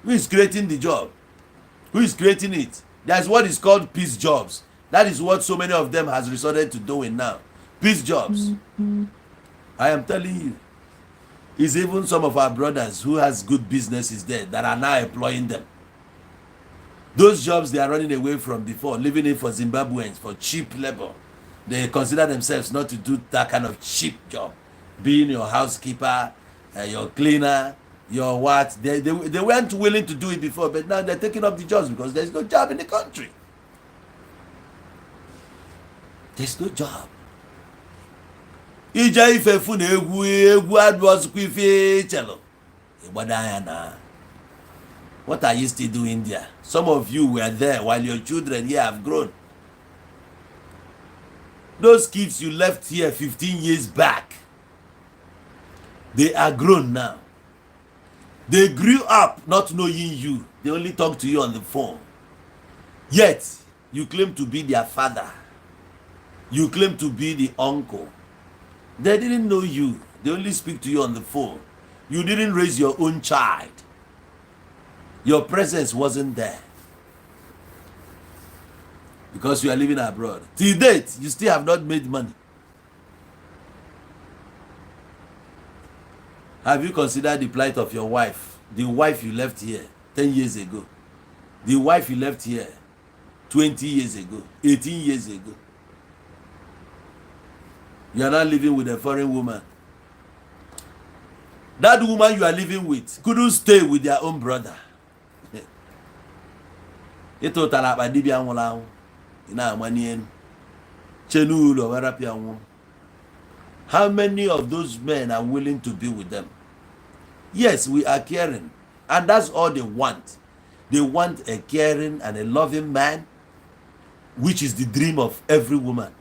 Who is creating the job? Who is creating it? That's what is called peace jobs. That is what so many of them has resorted to doing now. Peace jobs. I am telling you. It's even some of our brothers who has good businesses there that are now employing them. Those jobs they are running away from before, leaving it for Zimbabweans, for cheap labor. They consider themselves not to do that kind of cheap job. Being your housekeeper, your cleaner, your what? They weren't willing to do it before, but now they're taking up the jobs because there's no job in the country. There's no job. Ija ife fu na egwu adwọsukwu ife chelo. What are you still doing there? Some of you were there while your children here have grown. Those kids you left here 15 years back, they are grown now. They grew up not knowing you. They only talk to you on the phone. Yet, you claim to be their father. You claim to be the uncle. They didn't know you. They only speak to you on the phone. You didn't raise your own child. Your presence wasn't there. Because you are living abroad. Till date, you still have not made money. Have you considered the plight of your wife? The wife you left here 10 years ago. The wife you left here 20 years ago, 18 years ago. You are not living with a foreign woman. That woman you are living with couldn't stay with their own brother. How many of those men are willing to be with them? Yes, we are caring, and that's all they want. They want a caring and a loving man, which is the dream of every woman.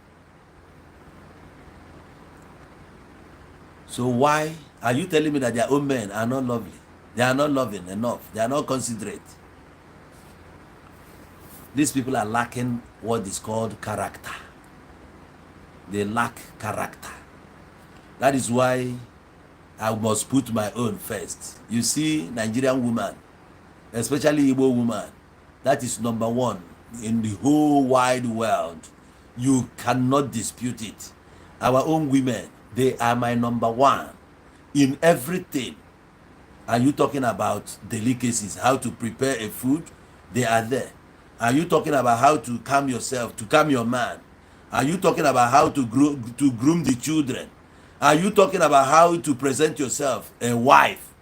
So why are you telling me that their own men are not lovely? They are not loving enough. They are not considerate. These people are lacking what is called character. They lack character. That is why I must put my own first. You see, Nigerian woman, especially Igbo woman, that is number one in the whole wide world. You cannot dispute it. Our own women, they are my number one in everything. Are you talking about delicacies, how to prepare a food? They are there. Are you talking about how to calm yourself, to calm your man? Are you talking about how to groom the children? Are you talking about how to present yourself, a wife?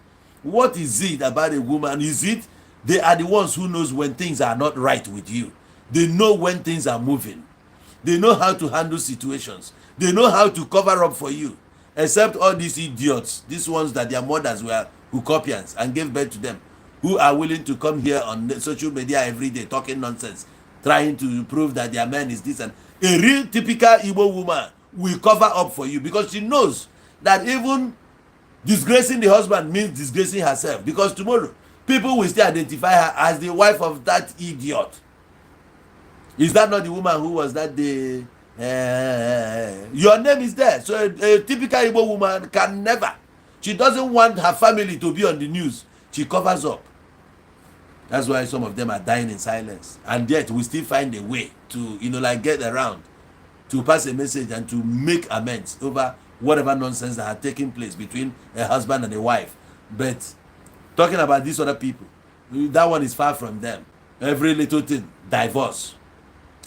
What is it about a woman? Is it they are the ones who knows when things are not right with you? They know when things are moving. They know how to handle situations. They know how to cover up for you. Except all these idiots, these ones that their mothers were Hukopians and gave birth to them, who are willing to come here on social media every day talking nonsense, trying to prove that their man is this. And a real typical Igbo woman will cover up for you because she knows that even disgracing the husband means disgracing herself, because tomorrow people will still identify her as the wife of that idiot. Is that not the woman who was that day? Your name is there. So a typical Igbo woman can never. She doesn't want her family to be on the news. She covers up. That's why some of them are dying in silence. And yet we still find a way to, get around, to pass a message and to make amends over whatever nonsense that had taken place between a husband and a wife. But talking about these other people, that one is far from them. Every little thing, divorce.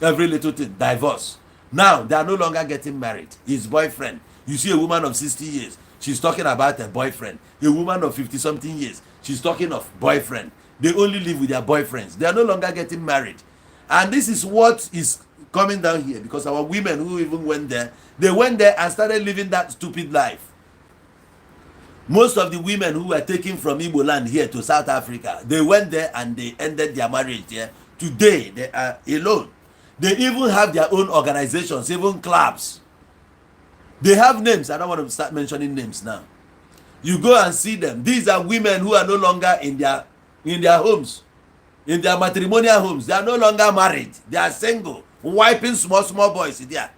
Every little thing, divorce. Now they are no longer getting married. His boyfriend. You see a woman of 60 years, she's talking about a boyfriend. A woman of 50-something years, she's talking of boyfriend. They only live with their boyfriends. They are no longer getting married. And this is what is coming down here, because our women who even went there, they went there and started living that stupid life. Most of the women who were taken from Igbo land here to South Africa, they went there and they ended their marriage there. Today, they are alone. They even have their own organizations, even clubs. They have names. I don't want to start mentioning names now. You go and see them. These are women who are no longer in their homes, in their matrimonial homes. They are no longer married. They are single, wiping small boys there.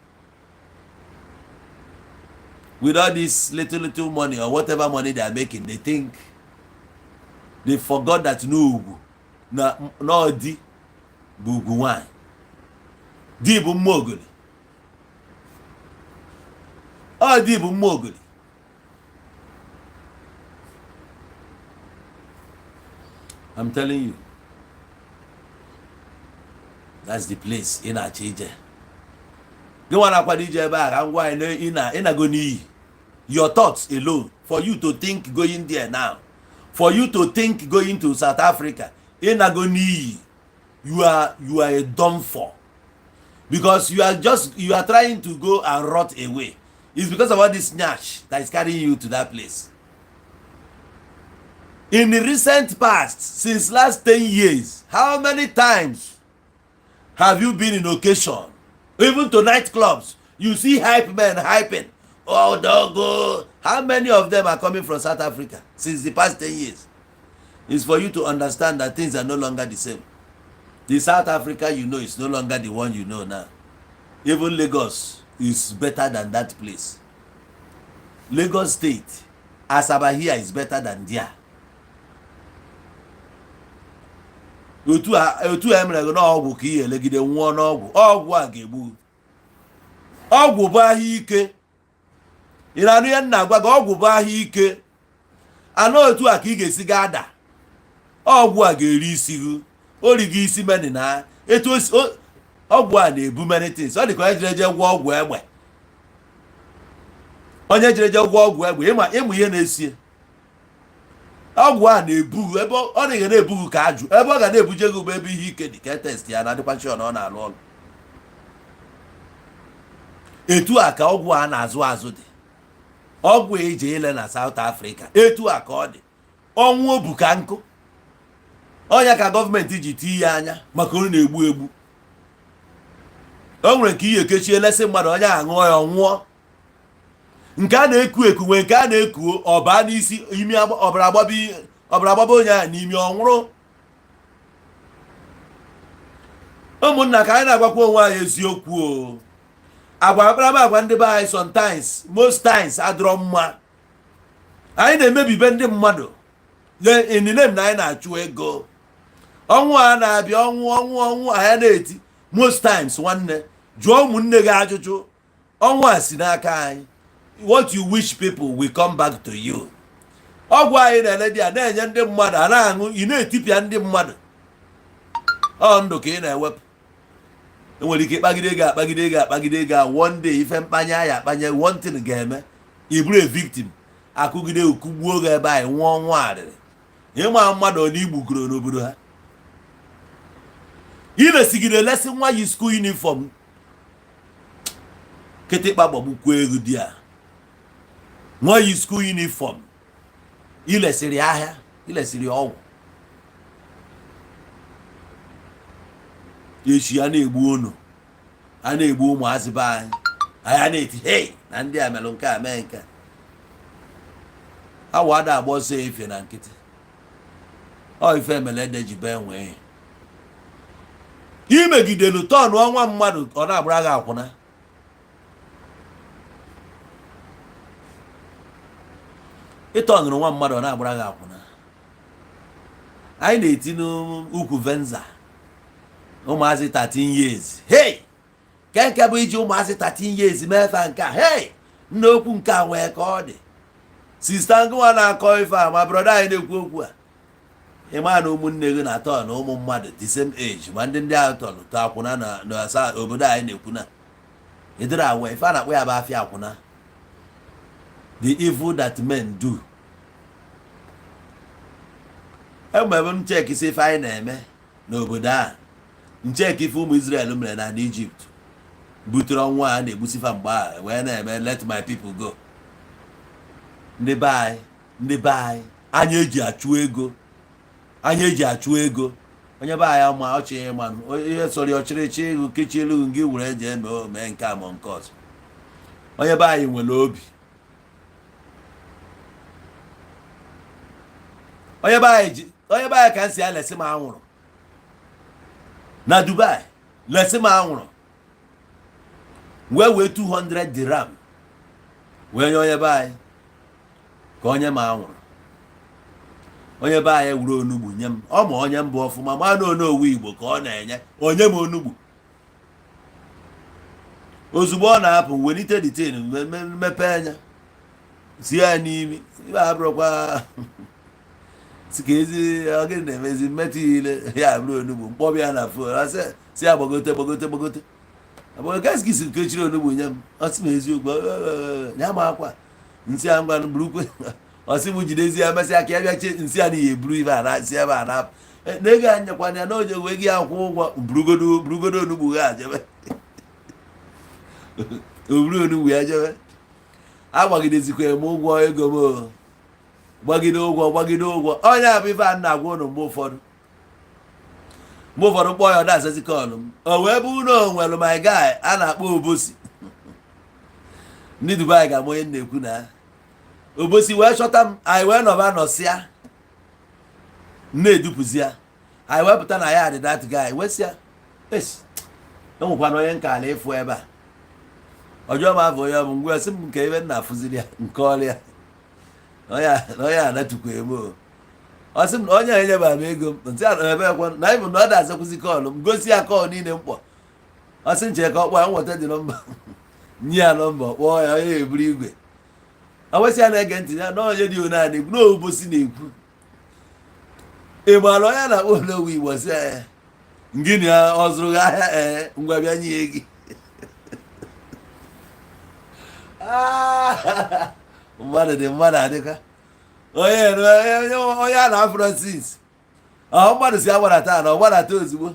With all this little money or whatever money they are making, they think they forgot that no di buguwan. Di bu moguli. Oh, di bu moguli. I'm telling you, that's the place in Achije. You want to Achije back and why in a goni? Your thoughts alone for you to think going there now, for you to think going to South Africa, in Agoni, you are a dumb for, because you are trying to go and rot away. It's because of all this nyash that is carrying you to that place. In the recent past, since last 10 years, how many times have you been in occasion, even to nightclubs? You see hype men hyping. Oh, doggo. How many of them are coming from South Africa since the past 10 years? It's for you to understand that things are no longer the same. The South Africa you know is no longer the one you know now. Even Lagos is better than that place. Lagos State, Asaba here is better than there. Otu emere go na ogwu ka ihe elegide nwa n'ogwu. Ogwu a ga-egbu. Ogwu bụ ahịa ike. Ị na-anụ ya nna agwa gị, ọgwụ bụ ahịa ike. Anọ otu a ka ị ga-esi ga ada. Ọgwụ a ga-eri isi gị. O rigo isi meni na etu ọgwụ a na-ebu many things. Ọ dị ka onye jere je gwọ ọgwụ egbe. Onye jere je gwọ ọgwụ egbe, ịmụ ihe na-esie. Ọgwụ a na-ebu ebe ọ na-ege na-ebughị ka ajụ. Ebe ọ ga na-ebuje gị bụ ebe ihe ike dị ka test ya na-adịkwa sure na ọ na-alụ ọrụ. Etu a ka ọgwụ a na-azụ azụ dị. Ọgwụ eji ile na South Africa, etu a ka ọ dị. Ọnwụ obu ka nkụ. Ọnya ka gọọmenti ji tie ya anya maka ọ na-egbu egbu. O nwere nke ihe kechie lesị mmadụ onye aṅụọ ya ọnwụọ. Nke a na-eku eku nwee nke a na-ekuo ọba n'isi imi ọbara agbaba onye ahụ n'imi ọnwụrụ. Ụmụnna ka anyị na-agwakwa onwe anyị eziokwu o. Agwa akparamagwa ndị be anyị sometimes, most times adịrọ mma. Anyị na-emebi be ndị mmadụ in the name na anyị na-achụ ego. Ọnwụ a na-abịa ọnwụ anyị na-eti most times. Nwanne jụọ ụmụnne gị ajụjụ. Ọnwụ a si n'aka anyị. What you wish people will come back to you. Ọgwụ anyị na-ele dị a na-enye ndị mmadụ a na-aṅụ, ị na-etipịa ndị mmadụ. Ọ ndụ ka ị na-ewepụ. Enwere ike kpagide ego one day ife mkpanye ya akpanye one thing ga-eme ị bụrụ a victim, akụgide okugbuo gị ebe anyị nwụọ ọnwụ arịrị. Ịma mmadụ ọ na-igbugoro n'obodo ha. Ị na-esigide lesi nwa yi school uniform kịtịkpa gbagbukwu ego dị a. Nwa yi school uniform ilesiri ahịa, ilesiri ọgwụ. Echi a na-egbu unu, a na-egbu ụmụazị be anyị. Anyị na-eti hey na ndị a melụ nke a mee nke. Awa ada agba ọsọ efe na nkịtị. Ọ ife emele ede ji be nwee. Imegidelu tọnụ ọnwa mmadụ ọ na-agbara gị akwụna. Ịtọnụrụ nwa mmadụ ọ na-agbara gị akwụna. Anyị na-eti n'ukwu venza. Ụmụazị 13 years. Hey! Nke bụ iji ụmụazị 13 years mefe nke a. Hey! N'okwu nke a nwee ka ọ dị. Sista ngwa na-akọ ife a ma brọda anyị na-ekwu okwu a. Ịma na ụmụnne gị na-atọ na ụmụ mmadụ the same age ma ndị ahụ tọrọ tọ akwụna na obodo anyị na-ekwu na. Ịdịrị awa ife a na-akpọ ya bụ afịa akwụna. The evil that men do. Ebe m cheki si ife anyị na-eme n'obodo a. Ncheki ife ụmụ Israel mere na Egypt butere ọnwụ a na-egbusifa mgbe a wee na-eme let my people go. Ndị be anyị anyị eji achụ ego. Onye be anyị ma ọchị ma ihe sọrọ ọchịrịchị ego kechi elu gị were eji eme nke a ma nke ọzọ. Onye be anyị nwere obi. Onye be anyị ka nsi ya lesi m anwụrụ na Dubai, lesi m anwụrụ wee 200 dirham wee nye onye be anyị ka onye m anwụrụ. Onye be anyị wuru onugbu nye m. Ọ ma onye mbụ ọfụma ma na onowu Igbo ka ọ na-enye onye m onugbu. Ozugbo ọ na-apụ welite ditin mepe anya si ya n'imi ibe abụrụkwa sikezi ogene na-emezi mmetụ ile ya bụrụ onugbu mkpọbịa ya na fon asị si ya gbagote abụọ gaskisi kechiri onugbu nye m. Ọ sị m eziokwu ya ma akwa nsị a ngwa burukwe ọsị m jidezi ya mesị aka ya bịa che nsị a na ya eburu ibe a na-asị ebe a na-apụ na ego anyakwana ya na oje wee gị akwụ ụgwọ burugodo onugbu ha jebe oburu onugbu ya jebe agbagidezikwa m ụgwọ ego m gbagide ụgwọ onye abụ ife a na-agwa ụnụ mgbe ụfọdụ kpọọ ya ọ na-azazi kọlụ m o wee bụ na o nwere my guy a na-akpọ Obosi ndị Dubai ga-ama onye na-ekwu na Obosi wee chọta m anyị wee nọsịa na-edupụzi ya anyị wee pụta na ya dị that guy wesịa enwekwana onye nka ala ịfụ ebe a ọjọọ m afọ ya bụ ngwa sị m nke ebe nna afụziri ya nke ọlịa onye anatukwa emo ọsị m na onye a enyeba m ego m ntị ebekwa na ịbụ na ọ da-azakwụzi kọlụ m gosi ya kọl niile mkpọ ọsị nche ka ọ kpọọ ya nweta dị nọmba nye ya nọmba kpọọ ya onye eburu igwe awesị ya na-ege ntị ya na onye dị onye na-ekwu na Obosi na-ekwu ị maara onye na-akpọ Olowu Igbo sị gịnị ọ zụrụ gị ahịa ngwa bịa nye gị mmadụ dị mmadụ adịka onye a na Francis mmadụ si agbara taa na ọ gbadata ozugbo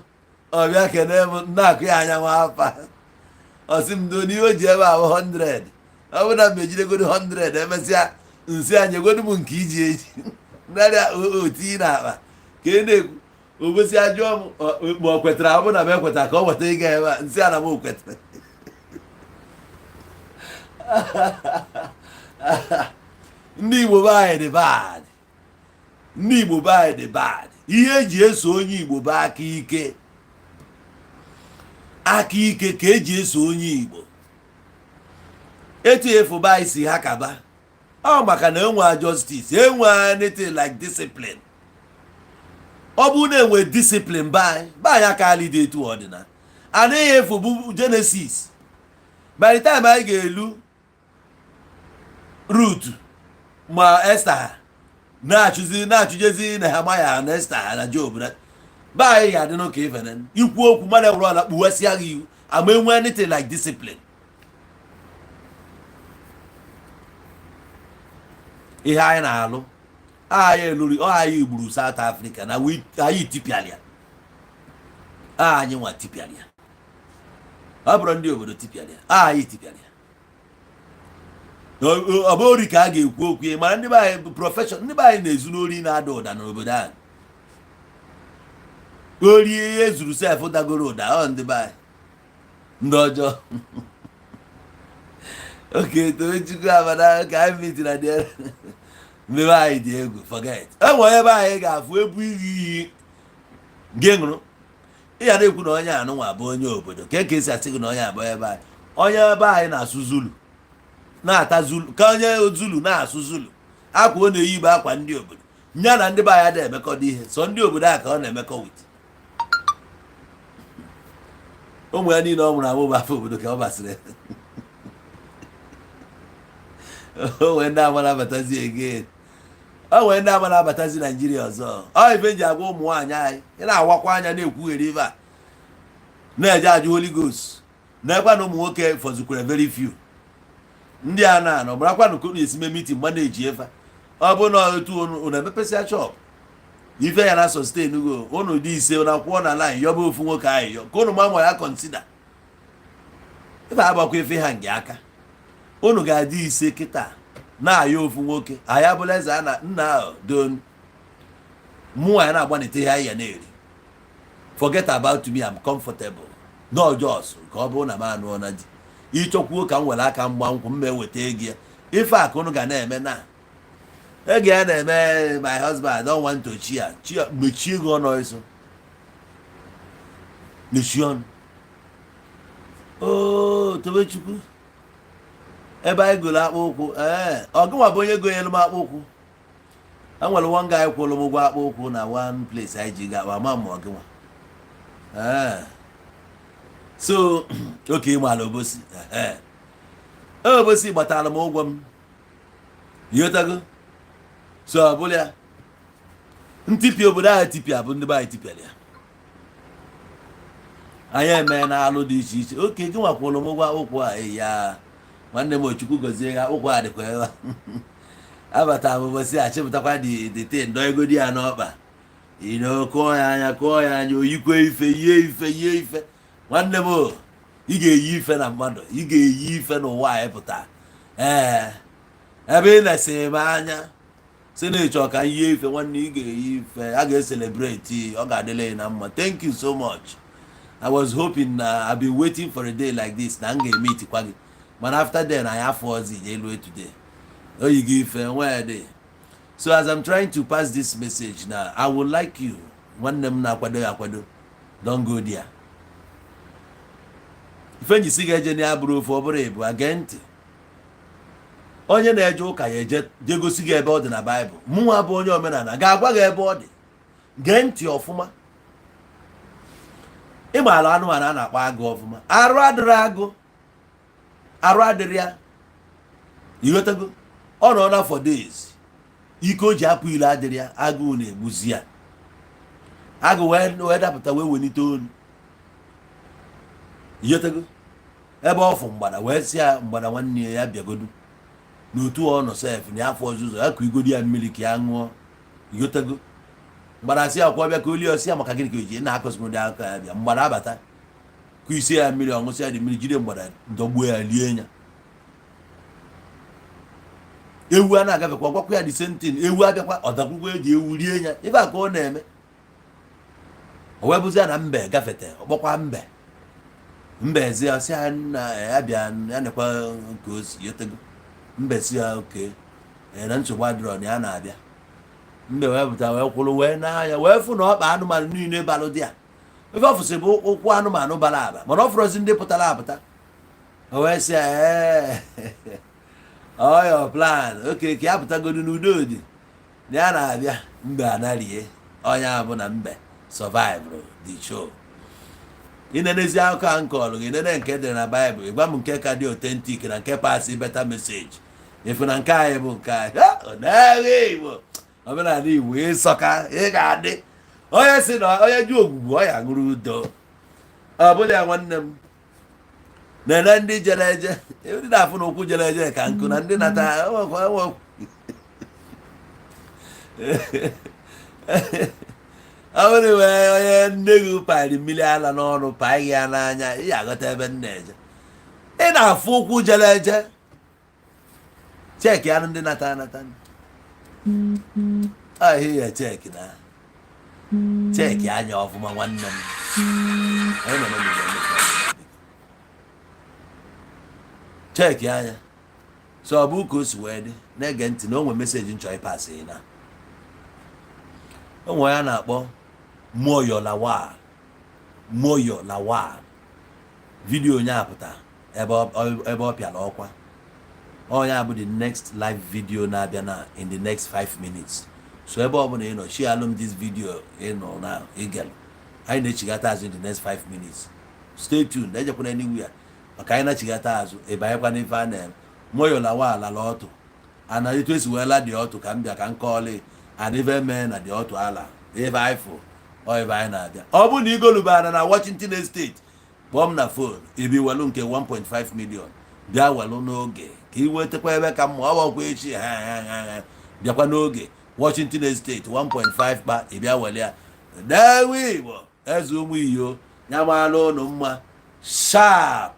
ọ bịa kene m na-akụ ya anya nwa afa ọ sị m do n'ihe o ji ebe ahụ 100 ọ bụrụ na m ejidegodo 100 emesịa nsị anyị egodo m nke iji eji narịa otinye n'akpa ka ị na-ekwu Obosi ajụọ m ma ọ kwetara ọ bụ na m ekweta ka ọ weta ịga ebe a nsị ana m o kwetara ndị Igbo be anyị dị bad ndị Igbo be anyị dị bad ihe eji eso onye Igbo bụ aka ike ka eji eso onye Igbo etu efu be anyị si ha kaba ọ maka na enwe justice enwe anything like discipline ọ bụ na enwe discipline be anyị aka dị etu ọdịna anaghị efu bụ Genesis by the time anyị ga-elu Ruth ma Esther na-achụjezi na Nehemaya na Esther na Job be anyị ga-adị n'ụka ifene ikwu okwu mmadụ ewere ọla kpuwesịa gị iwu ama enwe anything like discipline ihe anyị na-alụ anyị eluri anyị gburu South Africa na anyị tipịalịa anyị nwa tipịalịa ọ bụrụ ndị obodo tipịalịa anyị tipịalịa ọ bụ ori ka a ga-ekwu okwu mara ndị be anyị bụ prọfeshọn ndị be anyị na-ezu n'ori na-ada ụda n'obodo anyị ori ihe zuru sef dagoro ụda ọ ndị be anyị ndị ọjọọ oke Tochukwu abada ka anyị mitira dị ndị be anyị dị egwu forget enwe ebe anyị ga-afụ ebu iyi gị ṅụrụ ịya na-ekwu na onye anụnwa bụ onye obodo ka esi asị gị na onye abụ ebe anyị onye ebe anyị na-asụ Zulu na-ata Zulu ka onye Zulu na-asụ Zulu akwa ọ na-eyi bụ akwa ndị obodo nya na ndị be anyị ada emekọdo ihe so ndị obodo a ka ọ na-emekọ wit ụmụ ya niile ọ mụrụ amụ bụ afọ obodo ka ọ basịrị onwe ndị ama na-abatazi again onwe ndị ama na-abatazi Naijiria ọzọ ọ ife ji agwa ụmụ nwaanyị anyị ị na-awakwa anya na-ekwugheri ife a na-eje ajụ Holy Ghost na-ekwa na ụmụ nwoke fọzikwara very few ndị a na-anọ marakwanụ ka unu esi mee mitin mgbe na-eji efe ọ bụ na otu unu emepesịa chọp ife ya na sustain go unu dị ise na kwụọ na line yọba ofu nwoke anyị yọ ka unu ma ya kọnsida ife agbakwa efe ha nge aka unu ga-adị ise kịta na-ayọ ofu nwoke anyị abụla eze a na nna ahụ don mụnwa ya na-agbanite ha ya na-eri forget about me, I'm comfortable no just ka ọ bụrụ na m anụọ na di ịchọkwuo ka m were aka mgba nkwụ m eweta ego ya ife a ka unu ga na-eme na ego ya na-eme my husband I don't want to chia mechie ego ọnụ iso mechie ọnụ Tobechukwu ebe anyị goro akpa ụkwụ ọgụnwa bụ onye gonyelu m akpa ụkwụ a nwere one guy kwụrụ m ụgwọ akpa ụkwụ na one place anyị ji ga-akpa ma m ọgụnwa so oke ịmala Obosi Obosi gbatara m ụgwọ m yotago so ọ bụla ya ntipịa obodo ahụ tipịa bụ ndị be anyị tipịara ya anyị eme na alụ dị iche iche oke gị nwakwụrụ m ụgwọ ụkwụ a ya nwanne m Chukwu gozie ya ụkwụ a dịkwa ebe abata mo si achịpụtakwa the thing do ego di ya n'ọkpa kụọ ya anya oyikwe ife nwanne m ị ga-eyi ife na mmadụ ị ga-eyi ife n'ụwa anyị pụta ebe ị na-ese m anya si na ịchọ ka yie ife nwanne ị ga-eyi ife a ga-celebrate ọ ga-adịla na mma. Thank you so much. I was hoping I've been waiting for a day like this na m ga-eme itikwa gị but after then I have ozi elu today oyi gị ife nwee dị. So as I'm trying to pass this message now, I would like you nwanne m na-akwado don't go there. Ife njisi ga-eje na abụrụ ofu ọbụrụ ebu agee ntị. Onye na-eje ụka ya je gosi gị ebe ọ dị na Baịbụl. Mụnwa bụ onye omenala ga-agwa gị ebe ọ dị. Gee ntị ọfụma. Ịmaala anụmanụ a na-akpọ agụ ọfụma. Arụ adịrị ya. Ighọtago? Ọ nọ na for days. Ike o ji apụ ile adịrị ya, agụụ na-egbuzi ya. Agụ wee dapụta wee welite olu. Ighọtago? Ebe ọ fụ mgbada wee sị ya mgbada nwanne ya bịagodu. N'otu ọ nọ sef na afọ ọzụzụ ya ka igodi ya mmiri ka ya ṅụọ. Ighọtago? Mgbada sị akwọ bịa ka oli ọsị ya maka gịnị ka o ji na-akọsịmụdị aka ya bịa. Mgbada abata ka isi ya mmiri ọṅụsị ya dị mmiri jide mgbada dọgbuo ya lie ya. Ewu a na-agafekwa gwakwa ya the same thing. Ewu abịakwa ọdakwụkwọ eji ewu rie ya. Ife a ka ọ na-eme. O wee bụzi ya na mbe gafete ọkpọkwa mbe ezi ya sị ya na ya bịa ya nekwa nke o si yotego. Mbe si ya oke na nsogbu adịrọ na ya na-abịa. Mbe wee pụta wee kwụrụ wee n'anya wee fụ na ọkpa anụmanụ niile balụ dị ya. Ife ọfụsị bụ ụkwụ anụmanụ bara aba mana ọ fụrụzi ndị pụtara apụta. O wee sị ya oh your plan okay ka ya pụtagodu n'udo dị na ya na-abịa. Mbe anarie onye abụ na mbe survive the show. Inenezi akụkọ a nkọlụ gị nene nke dị na Baịbụl ịgwa m nke ka dị authentic na nke pasị better message. Efu na nke anyị bụ nke anyị ọdaghe Igbo omenala Igbo ịsọka ị ga-adị onye si na onye ji ogwugwu ọ ya ṅụrụ udo. Ọ bụla ya nwanne m nene ndị jere eje ndị na-afụ na okwu jere eje ka nkụ na ndị nata ọbụrụ wee onye nne gị paịrị mmiri ala n'ọnụ paị ya n'anya ị ga-aghọta ebe nna eje. Ị na-afụ ụkwụ jere eje cheki anụ ndị nata ahụ ya cheki anya ọfụma nwanne m. Cheki anya so ọ bụ ka o si wee dị na-ege ntị na o nwere meseji nchọ ịpasị na o nwere ya na-akpọ Moyo Lawal vidiyo onye apụta ebe ọ pịara ọkwa onye abụ the next live video na-abịa na in the next 5 minutes. So ebe ọ bụla ị nọ share alum this video ị nọ na igel anyị na-echigata azụ in the next 5 minutes. Stay tuned ejekwana anywhere maka anyị na-echigata azụ ebe anyị kwa n'ife a na-eme. Moyo Lawal ala ọtụ ana etu esi wee la dị ọtụ ka m bịa ka m kọọlị and ife mee na dị ọtụ ala ebe anyị fụ ebe anyị na-abịa. Ọ bụ na igolubana na Washington Estate kpọọ m na phone ebi welu nke 1.5 million bịa welu n'oge ka ị wetakwa ebe ka mma ọ bụkwa echi bịakwa n'oge Washington Estate 1.5 kpa ịbịa wele ya dewe Igbo eze ụmụ iyo nyamala ụnụ mma sharp.